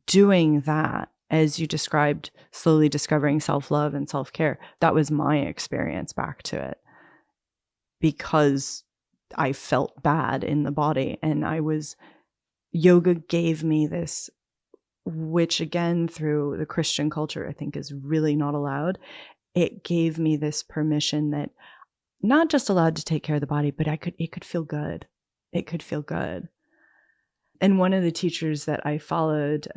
doing that, as you described, slowly discovering self-love and self-care, that was my experience back to it, because I felt bad in the body. And yoga gave me this, which again, through the Christian culture, I think is really not allowed. It gave me this permission that not just allowed to take care of the body, but it could feel good. It could feel good. And one of the teachers that I followed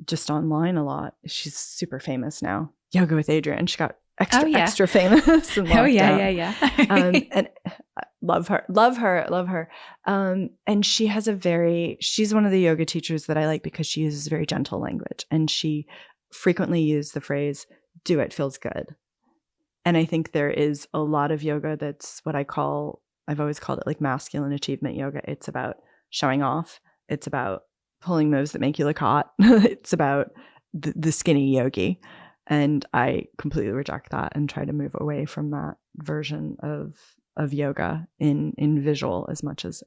just online a lot, she's super famous now, Yoga with Adrienne. She got extra famous in lockdown. And love her. And she has she's one of the yoga teachers that I like, because she uses very gentle language, and she frequently used the phrase, do it feels good. And I think there is a lot of yoga that's what I've always called it like masculine achievement yoga. It's about showing off. It's about pulling moves that make you look hot. It's about the skinny yogi. And I completely reject that and try to move away from that version of yoga in visual as much as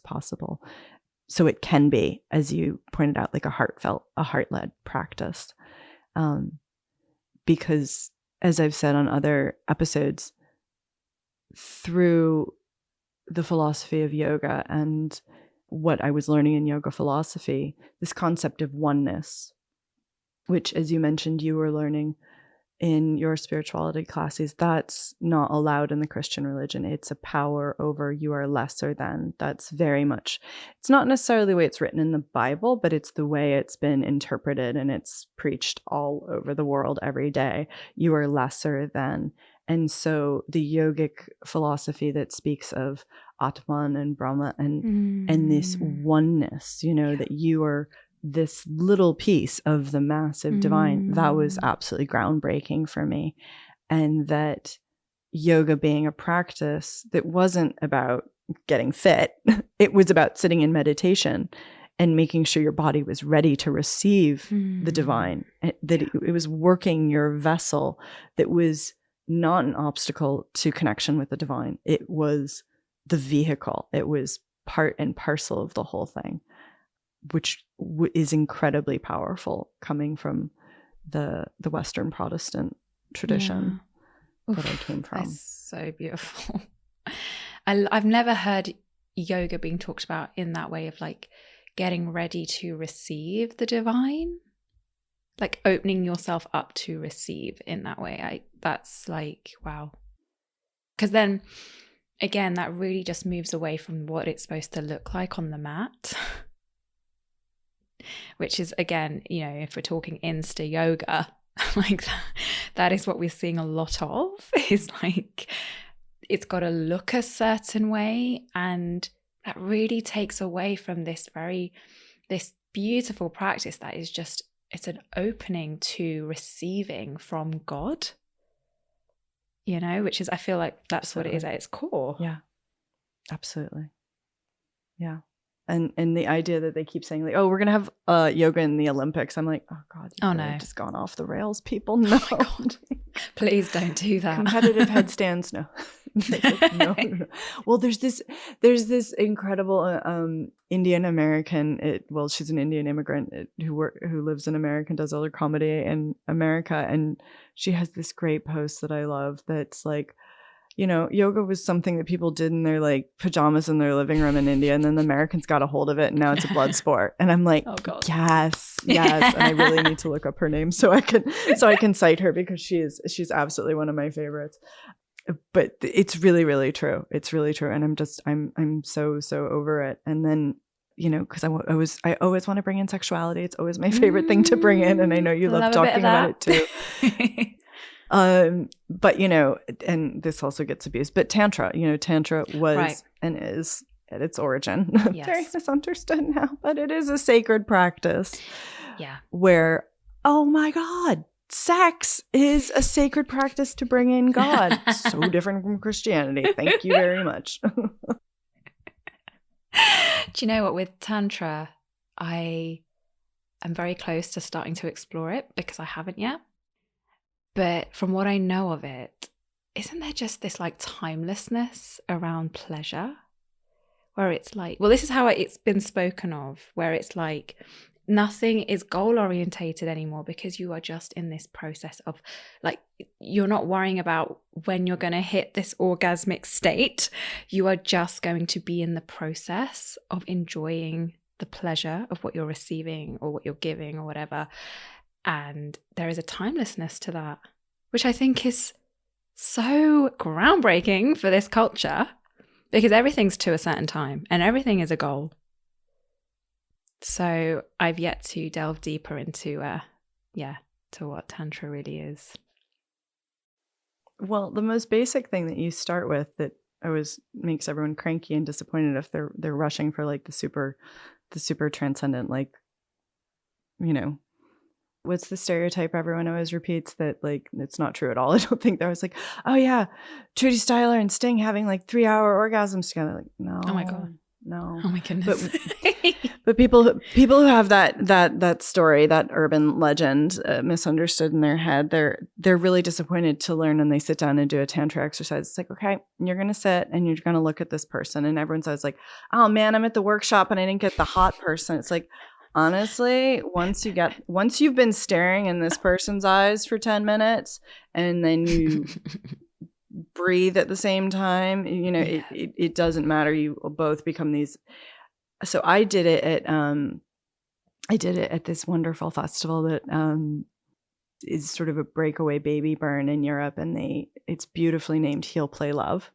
possible. So it can be, as you pointed out, like a heart-led practice. Because, as I've said on other episodes, through the philosophy of yoga and what I was learning in yoga philosophy, this concept of oneness, which, as you mentioned, you were learning in your spirituality classes, that's not allowed in the Christian religion. It's a power over, you are lesser than. That's very much, it's not necessarily the way it's written in the Bible, but it's the way it's been interpreted, and it's preached all over the world every day. You are lesser than. And so the yogic philosophy that speaks of Atman and Brahma and this oneness, that you are this little piece of the massive divine, that was absolutely groundbreaking for me. And that yoga being a practice that wasn't about getting fit, it was about sitting in meditation and making sure your body was ready to receive the divine, that it was working your vessel, that was not an obstacle to connection with the divine. It was the vehicle. It was part and parcel of the whole thing, which is incredibly powerful, coming from the Western Protestant tradition that I came from. That's so beautiful. I've never heard yoga being talked about in that way of like getting ready to receive the divine, like opening yourself up to receive in that way. That's like, wow. Because then again, that really just moves away from what it's supposed to look like on the mat. Which is, again, you know, if we're talking Insta yoga, like that is what we're seeing a lot of, is like it's got to look a certain way, and that really takes away from this beautiful practice that is just, it's an opening to receiving from God, you know, which is, I feel like that's absolutely what it is at its core. Yeah, absolutely. Yeah. And the idea that they keep saying like, oh, we're going to have yoga in the Olympics. I'm like, oh God, you've really just gone off the rails, people. No. Oh my God. Please don't do that. Competitive headstands. No. No. Well, there's this incredible Indian American, she's an Indian immigrant who lives in America and does other comedy in America. And she has this great post that I love that's like, you know, yoga was something that people did in their like pajamas in their living room in India, and then the Americans got a hold of it, and now it's a blood sport. And I'm like, oh God. Yes. And I really need to look up her name so I can cite her, because she's absolutely one of my favorites. But it's really, really true. It's really true, and I'm so over it. And then, you know, because I always want to bring in sexuality. It's always my favorite thing to bring in, and I know you love talking about it too. But you know, and this also gets abused, but Tantra was and is at its origin very misunderstood now, but it is a sacred practice. Yeah. Where, oh my God, sex is a sacred practice to bring in God. So different from Christianity. Thank you very much. Do you know what, with Tantra, I am very close to starting to explore it because I haven't yet. But from what I know of it, isn't there just this like timelessness around pleasure, where it's like, well, this is how it's been spoken of, where it's like nothing is goal orientated anymore, because you are just in this process of like, you're not worrying about when you're going to hit this orgasmic state. You are just going to be in the process of enjoying the pleasure of what you're receiving or what you're giving or whatever. And there is a timelessness to that, which I think is so groundbreaking for this culture, because everything's to a certain time and everything is a goal. So I've yet to delve deeper into, to what Tantra really is. Well, the most basic thing that you start with that always makes everyone cranky and disappointed if they're rushing for like the super transcendent, like, you know, what's the stereotype everyone always repeats that like it's not true at all. I don't think that was like, oh yeah, Trudy Styler and Sting having like 3-hour orgasms together. Like, no. Oh my God. No. Oh my goodness. But people who have that story, that urban legend misunderstood in their head, they're really disappointed to learn when they sit down and do a Tantra exercise. It's like, okay, you're going to sit and you're going to look at this person, and everyone says like, oh man, I'm at the workshop and I didn't get the hot person. It's like, honestly, once you've been staring in this person's eyes for 10 minutes and then you breathe at the same time, you know, it doesn't matter. You will both become these. So I did it at this wonderful festival that is sort of a breakaway baby burn in Europe, and it's beautifully named Heal, Play, Love.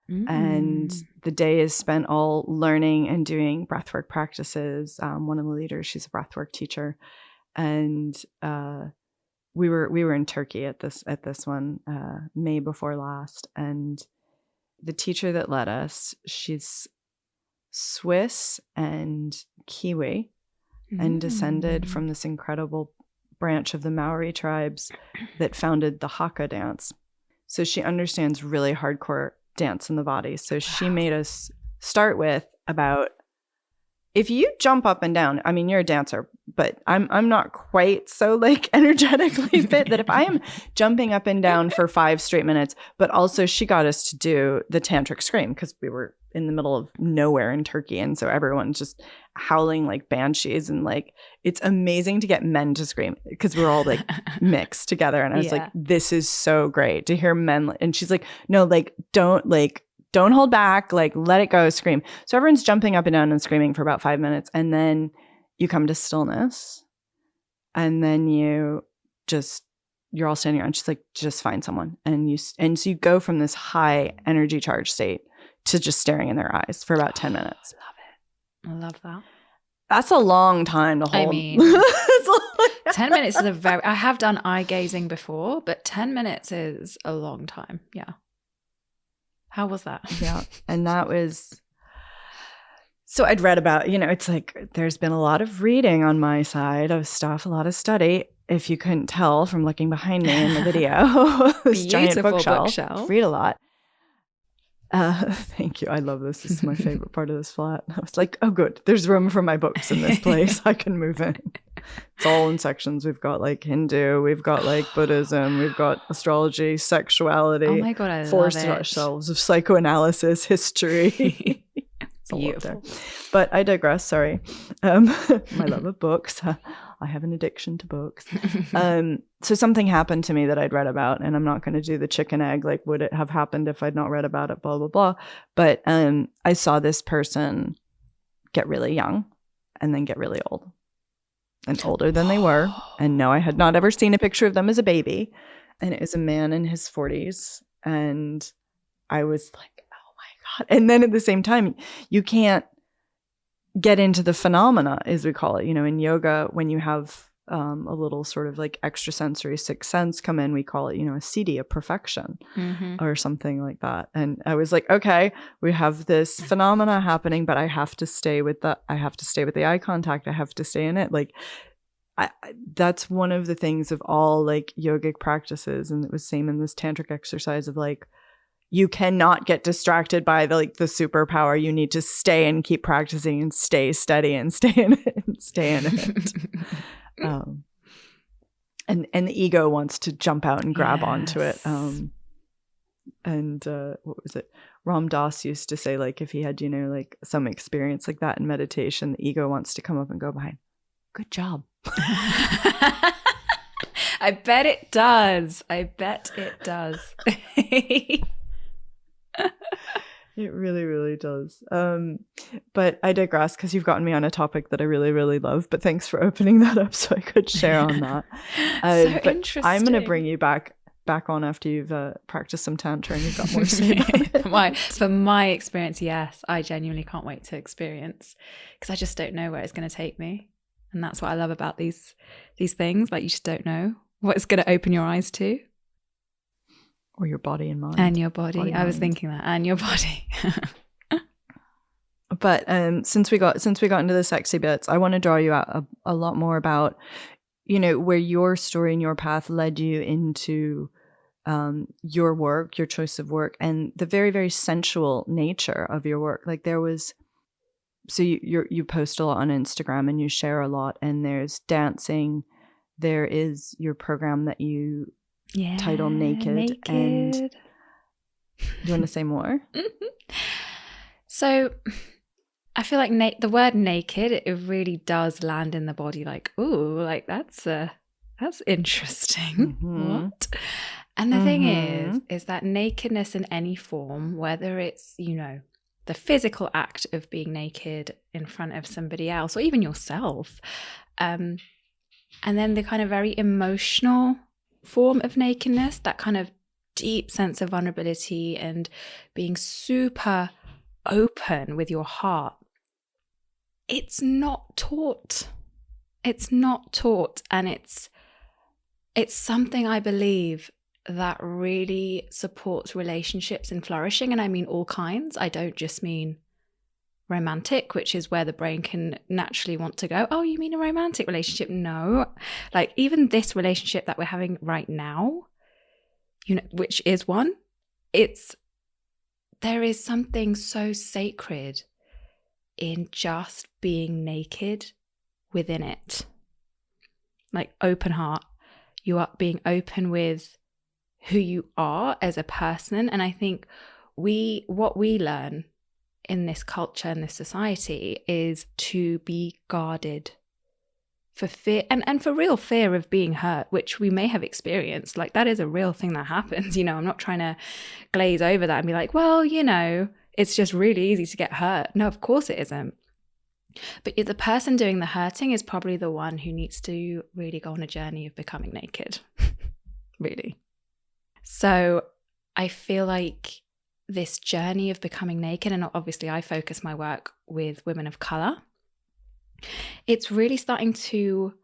And the day is spent all learning and doing breathwork practices. One of the leaders, she's a breathwork teacher, and we were in Turkey at this one, May before last. And the teacher that led us, she's Swiss and Kiwi, and descended from this incredible branch of the Maori tribes that founded the Haka dance. So she understands really hardcore dance in the body. So she made us start with about, if you jump up and down, I mean, you're a dancer, but I'm not quite so like energetically fit that if I am jumping up and down for 5 straight minutes, but also she got us to do the tantric scream because we were in the middle of nowhere in Turkey. And so everyone's just howling like banshees, and like, it's amazing to get men to scream because we're all like mixed together. And I was like, this is so great to hear men. And she's like, no, like, don't hold back, like, let it go, scream. So everyone's jumping up and down and screaming for about 5 minutes. And then you come to stillness, and then you're all standing around. She's like, just find someone. And so you go from this high energy charge state to just staring in their eyes for about 10 minutes. I love that. That's a long time to hold. I mean, 10 minutes is I have done eye gazing before, but 10 minutes is a long time. Yeah. How was that? Yeah. And that was, so I'd read about, it's like, there's been a lot of reading on my side of stuff, a lot of study. If you couldn't tell from looking behind me in the video, this giant bookshelf. Read a lot. Thank you. I love this. This is my favorite part of this flat. I was like, oh, good. There's room for my books in this place. I can move in. It's all in sections. We've got like Hindu, we've got like Buddhism, we've got astrology, sexuality. Oh my God, I four love it. shelves of psychoanalysis, history. It's beautiful. But I digress. Sorry. My love of books. I have an addiction to books. So something happened to me that I'd read about, and I'm not going to do the chicken egg, like, would it have happened if I'd not read about it, blah, blah, blah. But I saw this person get really young and then get really old and older than they were. And no, I had not ever seen a picture of them as a baby. And it was a man in his 40s. And I was like, oh my God. And then at the same time, you can't get into the phenomena, as we call it, in yoga, when you have a little sort of like extrasensory sixth sense come in, we call it, a siddhi, a perfection, or something like that. And I was like, okay, we have this phenomena happening, but I have to stay with the eye contact. I have to stay in it. Like, that's one of the things of all like yogic practices. And it was same in this tantric exercise of like, you cannot get distracted by the superpower. You need to stay and keep practicing and stay steady and stay in it and stay in it. And the ego wants to jump out and grab onto it. What was it? Ram Dass used to say, like, if he had, like some experience like that in meditation, the ego wants to come up and go behind. Good job. I bet it does. It really, really does. But I digress because you've gotten me on a topic that I really, really love. But thanks for opening that up so I could share on that. So but interesting. I'm going to bring you back on after you've practiced some tantra and you've got more to say about it. From my experience, yes, I genuinely can't wait to experience, because I just don't know where it's going to take me. And that's what I love about these things. Like, you just don't know what it's going to open your eyes to. Or your body and mind. And your body. I was thinking that. And your body. But since we got into the sexy bits, I want to draw you out a lot more about, where your story and your path led you into your work, your choice of work, and the very, very sensual nature of your work. Like, there was, so you post a lot on Instagram and you share a lot, and there's dancing. There is your program that you title Naked. And do you want to say more? So I feel like the word naked, it really does land in the body like, ooh, like that's interesting. What? And the thing is that nakedness in any form, whether it's, the physical act of being naked in front of somebody else or even yourself, and then the kind of very emotional form of nakedness, that kind of deep sense of vulnerability and being super open with your heart. It's not taught. And it's something I believe that really supports relationships and flourishing. And I mean all kinds. I don't just mean romantic, which is where the brain can naturally want to go, oh, you mean a romantic relationship? No, like even this relationship that we're having right now, which is one, there is something so sacred in just being naked within it. like open heart. You are being open with who you are as a person. And I think what we learn in this culture and this society is to be guarded for fear and for real fear of being hurt, which we may have experienced. Like that is a real thing that happens. I'm not trying to glaze over that and be like, well, it's just really easy to get hurt. No, of course it isn't. But the person doing the hurting is probably the one who needs to really go on a journey of becoming naked. Really. So I feel like this journey of becoming naked, and obviously I focus my work with women of color, it's really starting to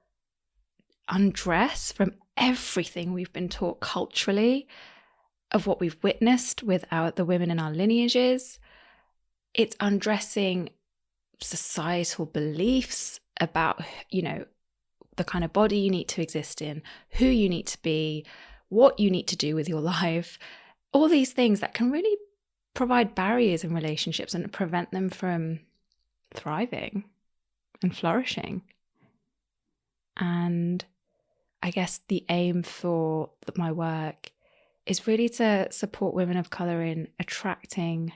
undress from everything we've been taught culturally, of what we've witnessed with the women in our lineages. It's undressing societal beliefs about, the kind of body you need to exist in, who you need to be, what you need to do with your life, all these things that can really provide barriers in relationships and prevent them from thriving and flourishing. And I guess the aim for my work is really to support women of color in attracting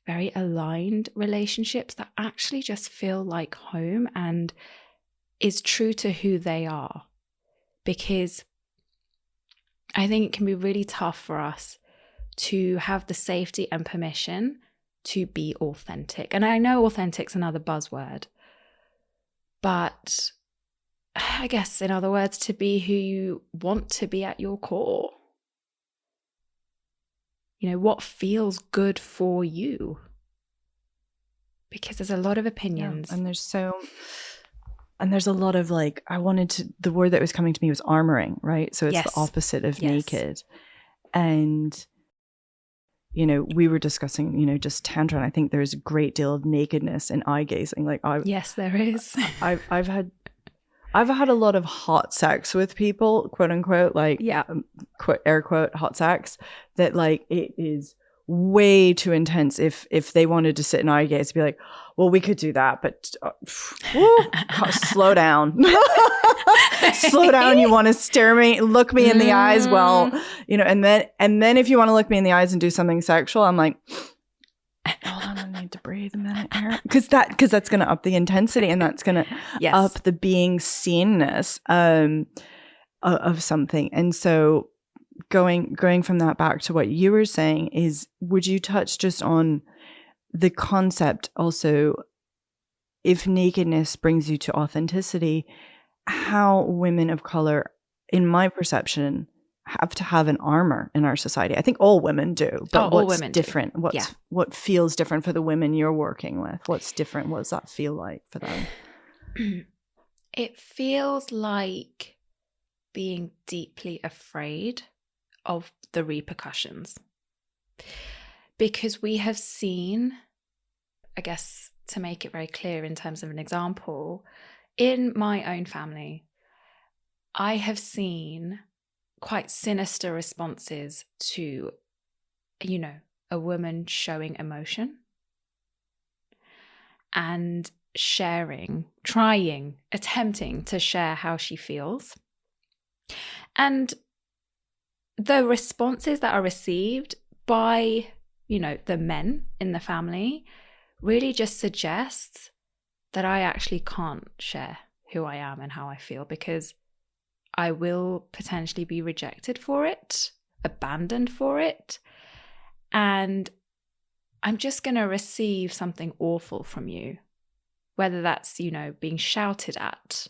very aligned relationships that actually just feel like home and is true to who they are. Because I think it can be really tough for us to have the safety and permission to be authentic. And I know authentic's another buzzword, but I guess in other words, to be who you want to be at your core. What feels good for you? Because there's a lot of opinions. Yeah, and there's a lot of the word that was coming to me was armoring, right? So it's the opposite of naked. And, we were discussing, just tantra. And I think there's a great deal of nakedness and eye gazing. Yes, there is. I've had a lot of hot sex with people, quote unquote, quote, air quote, hot sex, that it is way too intense. If they wanted to sit in eye gaze, be like, well, we could do that, but slow down. Slow down. You want to look me in the eyes? Well, and then if you want to look me in the eyes and do something sexual, I'm like, hold on, I need to breathe a minute here, because that's going to up the intensity, and that's going to up the being seenness of something. And so going from that back to what you were saying is, would you touch just on the concept also, if nakedness brings you to authenticity, how women of color, in my perception, have to have an armor in our society? I think all women do, but what's different? What feels different for the women you're working with? What's different? What does that feel like for them? It feels like being deeply afraid of the repercussions, because we have seen, I guess, to make it very clear in terms of an example, in my own family, I have seen quite sinister responses to, a woman showing emotion and attempting to share how she feels. And the responses that are received by, the men in the family really just suggests that I actually can't share who I am and how I feel, because I will potentially be rejected for it, abandoned for it, and I'm just going to receive something awful from you, whether that's, being shouted at,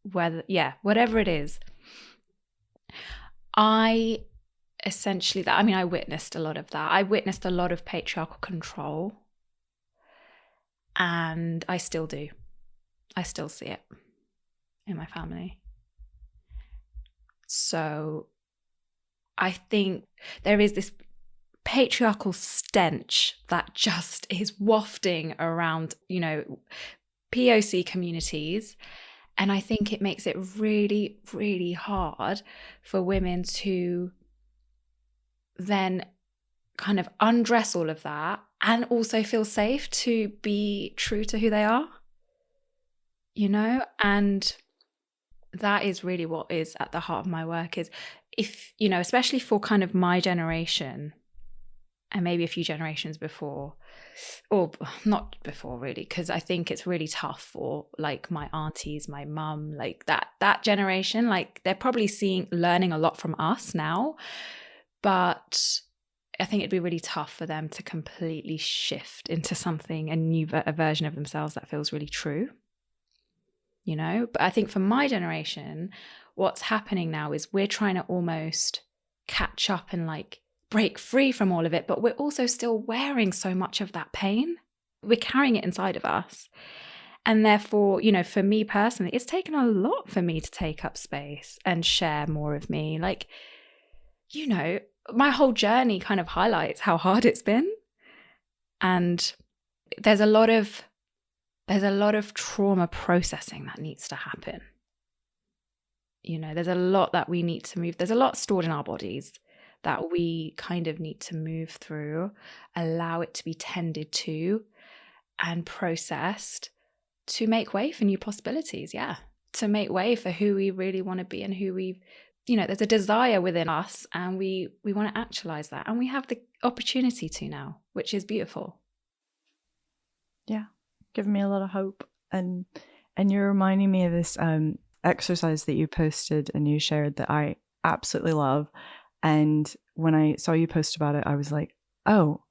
whatever it is. I witnessed a lot of that. I witnessed a lot of patriarchal control, and I still do. I still see it in my family. So I think there is this patriarchal stench that just is wafting around, POC communities. And I think it makes it really, really hard for women to then kind of undress all of that and also feel safe to be true to who they are, and that is really what is at the heart of my work is, if, you know, especially for kind of my generation and maybe a few generations before, or not before really, because I think it's really tough for like my aunties, my mum, like that generation, like they're probably learning a lot from us now, but I think it'd be really tough for them to completely shift into something, a version of themselves that feels really true, you know? But I think for my generation, what's happening now is we're trying to almost catch up and like break free from all of it, but we're also still wearing so much of that pain. We're carrying it inside of us. And therefore, you know, for me personally, it's taken a lot for me to take up space and share more of me. Like, you know, my whole journey kind of highlights how hard it's been. And there's a lot of trauma processing that needs to happen. You know, there's a lot that we need to move. There's a lot stored in our bodies that we kind of need to move through, allow it to be tended to and processed to make way for new possibilities. Yeah. To make way for who we really want to be and who we, you know, there's a desire within us and we want to actualize that. And we have the opportunity to now, which is beautiful. Yeah. Giving me a lot of hope. And you're reminding me of this exercise that you posted and you shared that I absolutely love. And when I saw you post about it, I was like, oh,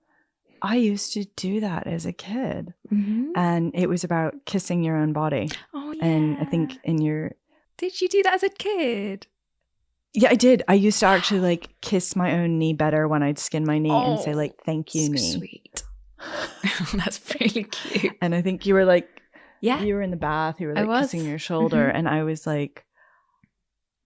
I used to do that as a kid. Mm-hmm. And it was about kissing your own body. Oh, yeah. And I think Did you do that as a kid? Yeah, I did. I used to actually like kiss my own knee better when I'd skin my knee and say like, thank you, so knee. Sweet. That's really cute. And I think you were like, yeah, you were in the bath, you were like kissing your shoulder. Mm-hmm. And I was like,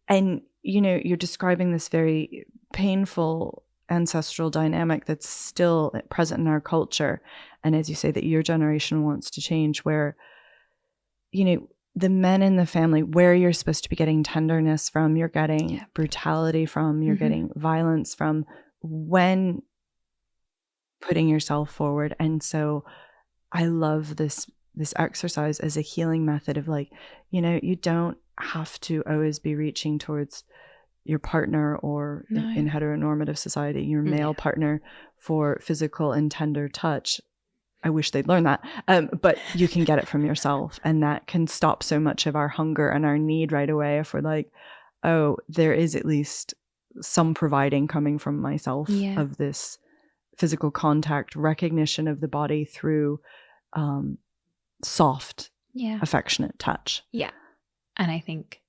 and you know, you're describing this very painful ancestral dynamic that's still present in our culture. And as you say, that your generation wants to change, where, you know, the men in the family, where you're supposed to be getting tenderness from, you're getting brutality from, you're getting violence from, when putting yourself forward. And so I love this exercise as a healing method of like, you know, you don't have to always be reaching towards your partner or in heteronormative society, your male partner for physical and tender touch. I wish they'd learn that. But you can get it from yourself, and that can stop so much of our hunger and our need right away if we're like, oh, there is at least some providing coming from myself of this physical contact, recognition of the body through soft, affectionate touch. Yeah. And I think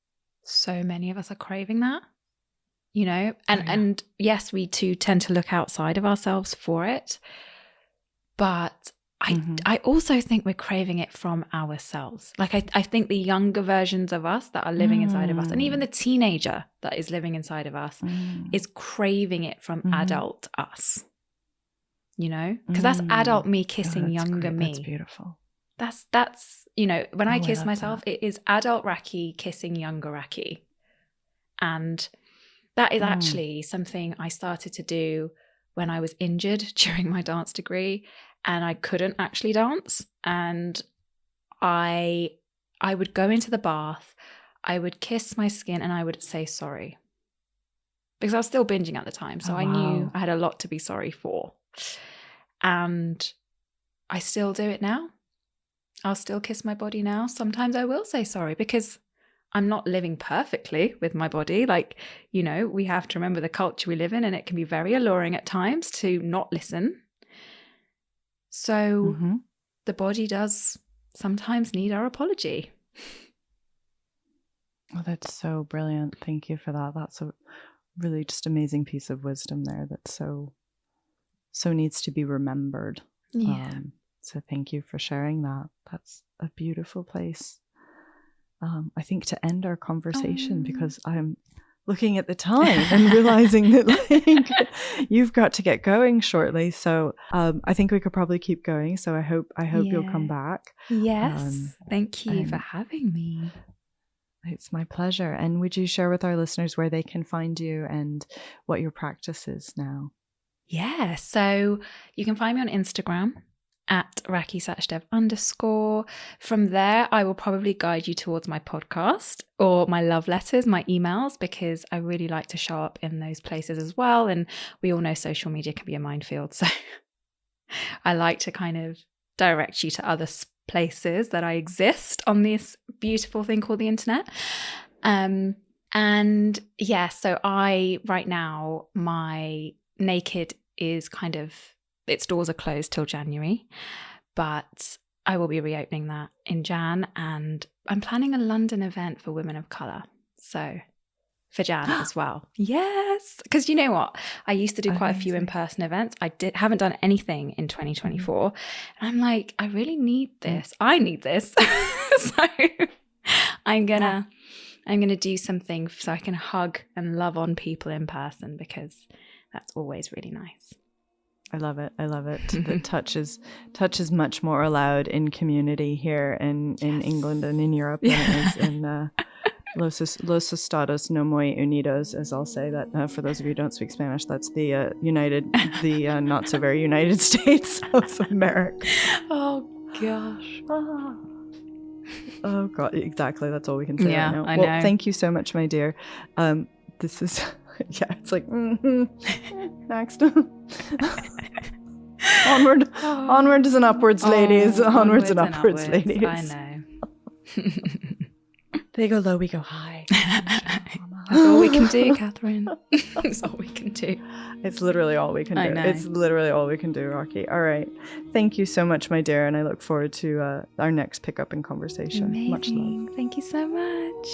so many of us are craving that, you know, and yes, we too tend to look outside of ourselves for it. But I also think we're craving it from ourselves. Like I think the younger versions of us that are living inside of us, and even the teenager that is living inside of us is craving it from adult us, you know, because that's adult me kissing younger me. That's beautiful. That's, you know, when I kiss myself, it is adult Rakhi kissing younger Rakhi. And that is actually something I started to do when I was injured during my dance degree and I couldn't actually dance. And I would go into the bath, I would kiss my skin and I would say sorry. Because I was still binging at the time. So I knew I had a lot to be sorry for. And I still do it now. I'll still kiss my body now. Sometimes I will say sorry because I'm not living perfectly with my body. Like, you know, we have to remember the culture we live in, and it can be very alluring at times to not listen. So the body does sometimes need our apology. Oh, that's so brilliant. Thank you for that. That's a really just amazing piece of wisdom there that so needs to be remembered. Yeah. So thank you for sharing that. That's a beautiful place, I think, to end our conversation, because I'm looking at the time and realizing that like you've got to get going shortly. So I think we could probably keep going. So I hope you'll come back. Yes. Thank you for having me. It's my pleasure. And would you share with our listeners where they can find you and what your practice is now? Yeah. So you can find me on Instagram at Rakhi Sachdev _ From there, I will probably guide you towards my podcast or my love letters, my emails, because I really like to show up in those places as well. And we all know social media can be a minefield. So I like to kind of direct you to other places that I exist on this beautiful thing called the internet. And yeah, so right now, my Naked is kind of, its doors are closed till January, but I will be reopening that in Jan, and I'm planning a London event for women of colour. So for Jan as well. Yes. Because you know what? I used to do quite a few in-person events. I haven't done anything in 2024. And I'm like, I really need this. I need this. So I'm gonna do something so I can hug and love on people in person, because that's always really nice. I love it. The touch is much more allowed in community here in England and in Europe than it is in Los Estados No Muy Unidos, as I'll say that for those of you who don't speak Spanish, that's the not so very United States of America. Oh gosh. Oh God, exactly. That's all we can say right now. I know. Thank you so much, my dear. This is it's like next. Onwards and upwards, ladies. Onwards and upwards, ladies. I know. They go low, we go high. That's all we can do, Catherine. That's all we can do. It's literally all we can do. I know. It's literally all we can do, Rakhi. All right. Thank you so much, my dear, and I look forward to our next pickup in conversation. Amazing. Much love. Thank you so much.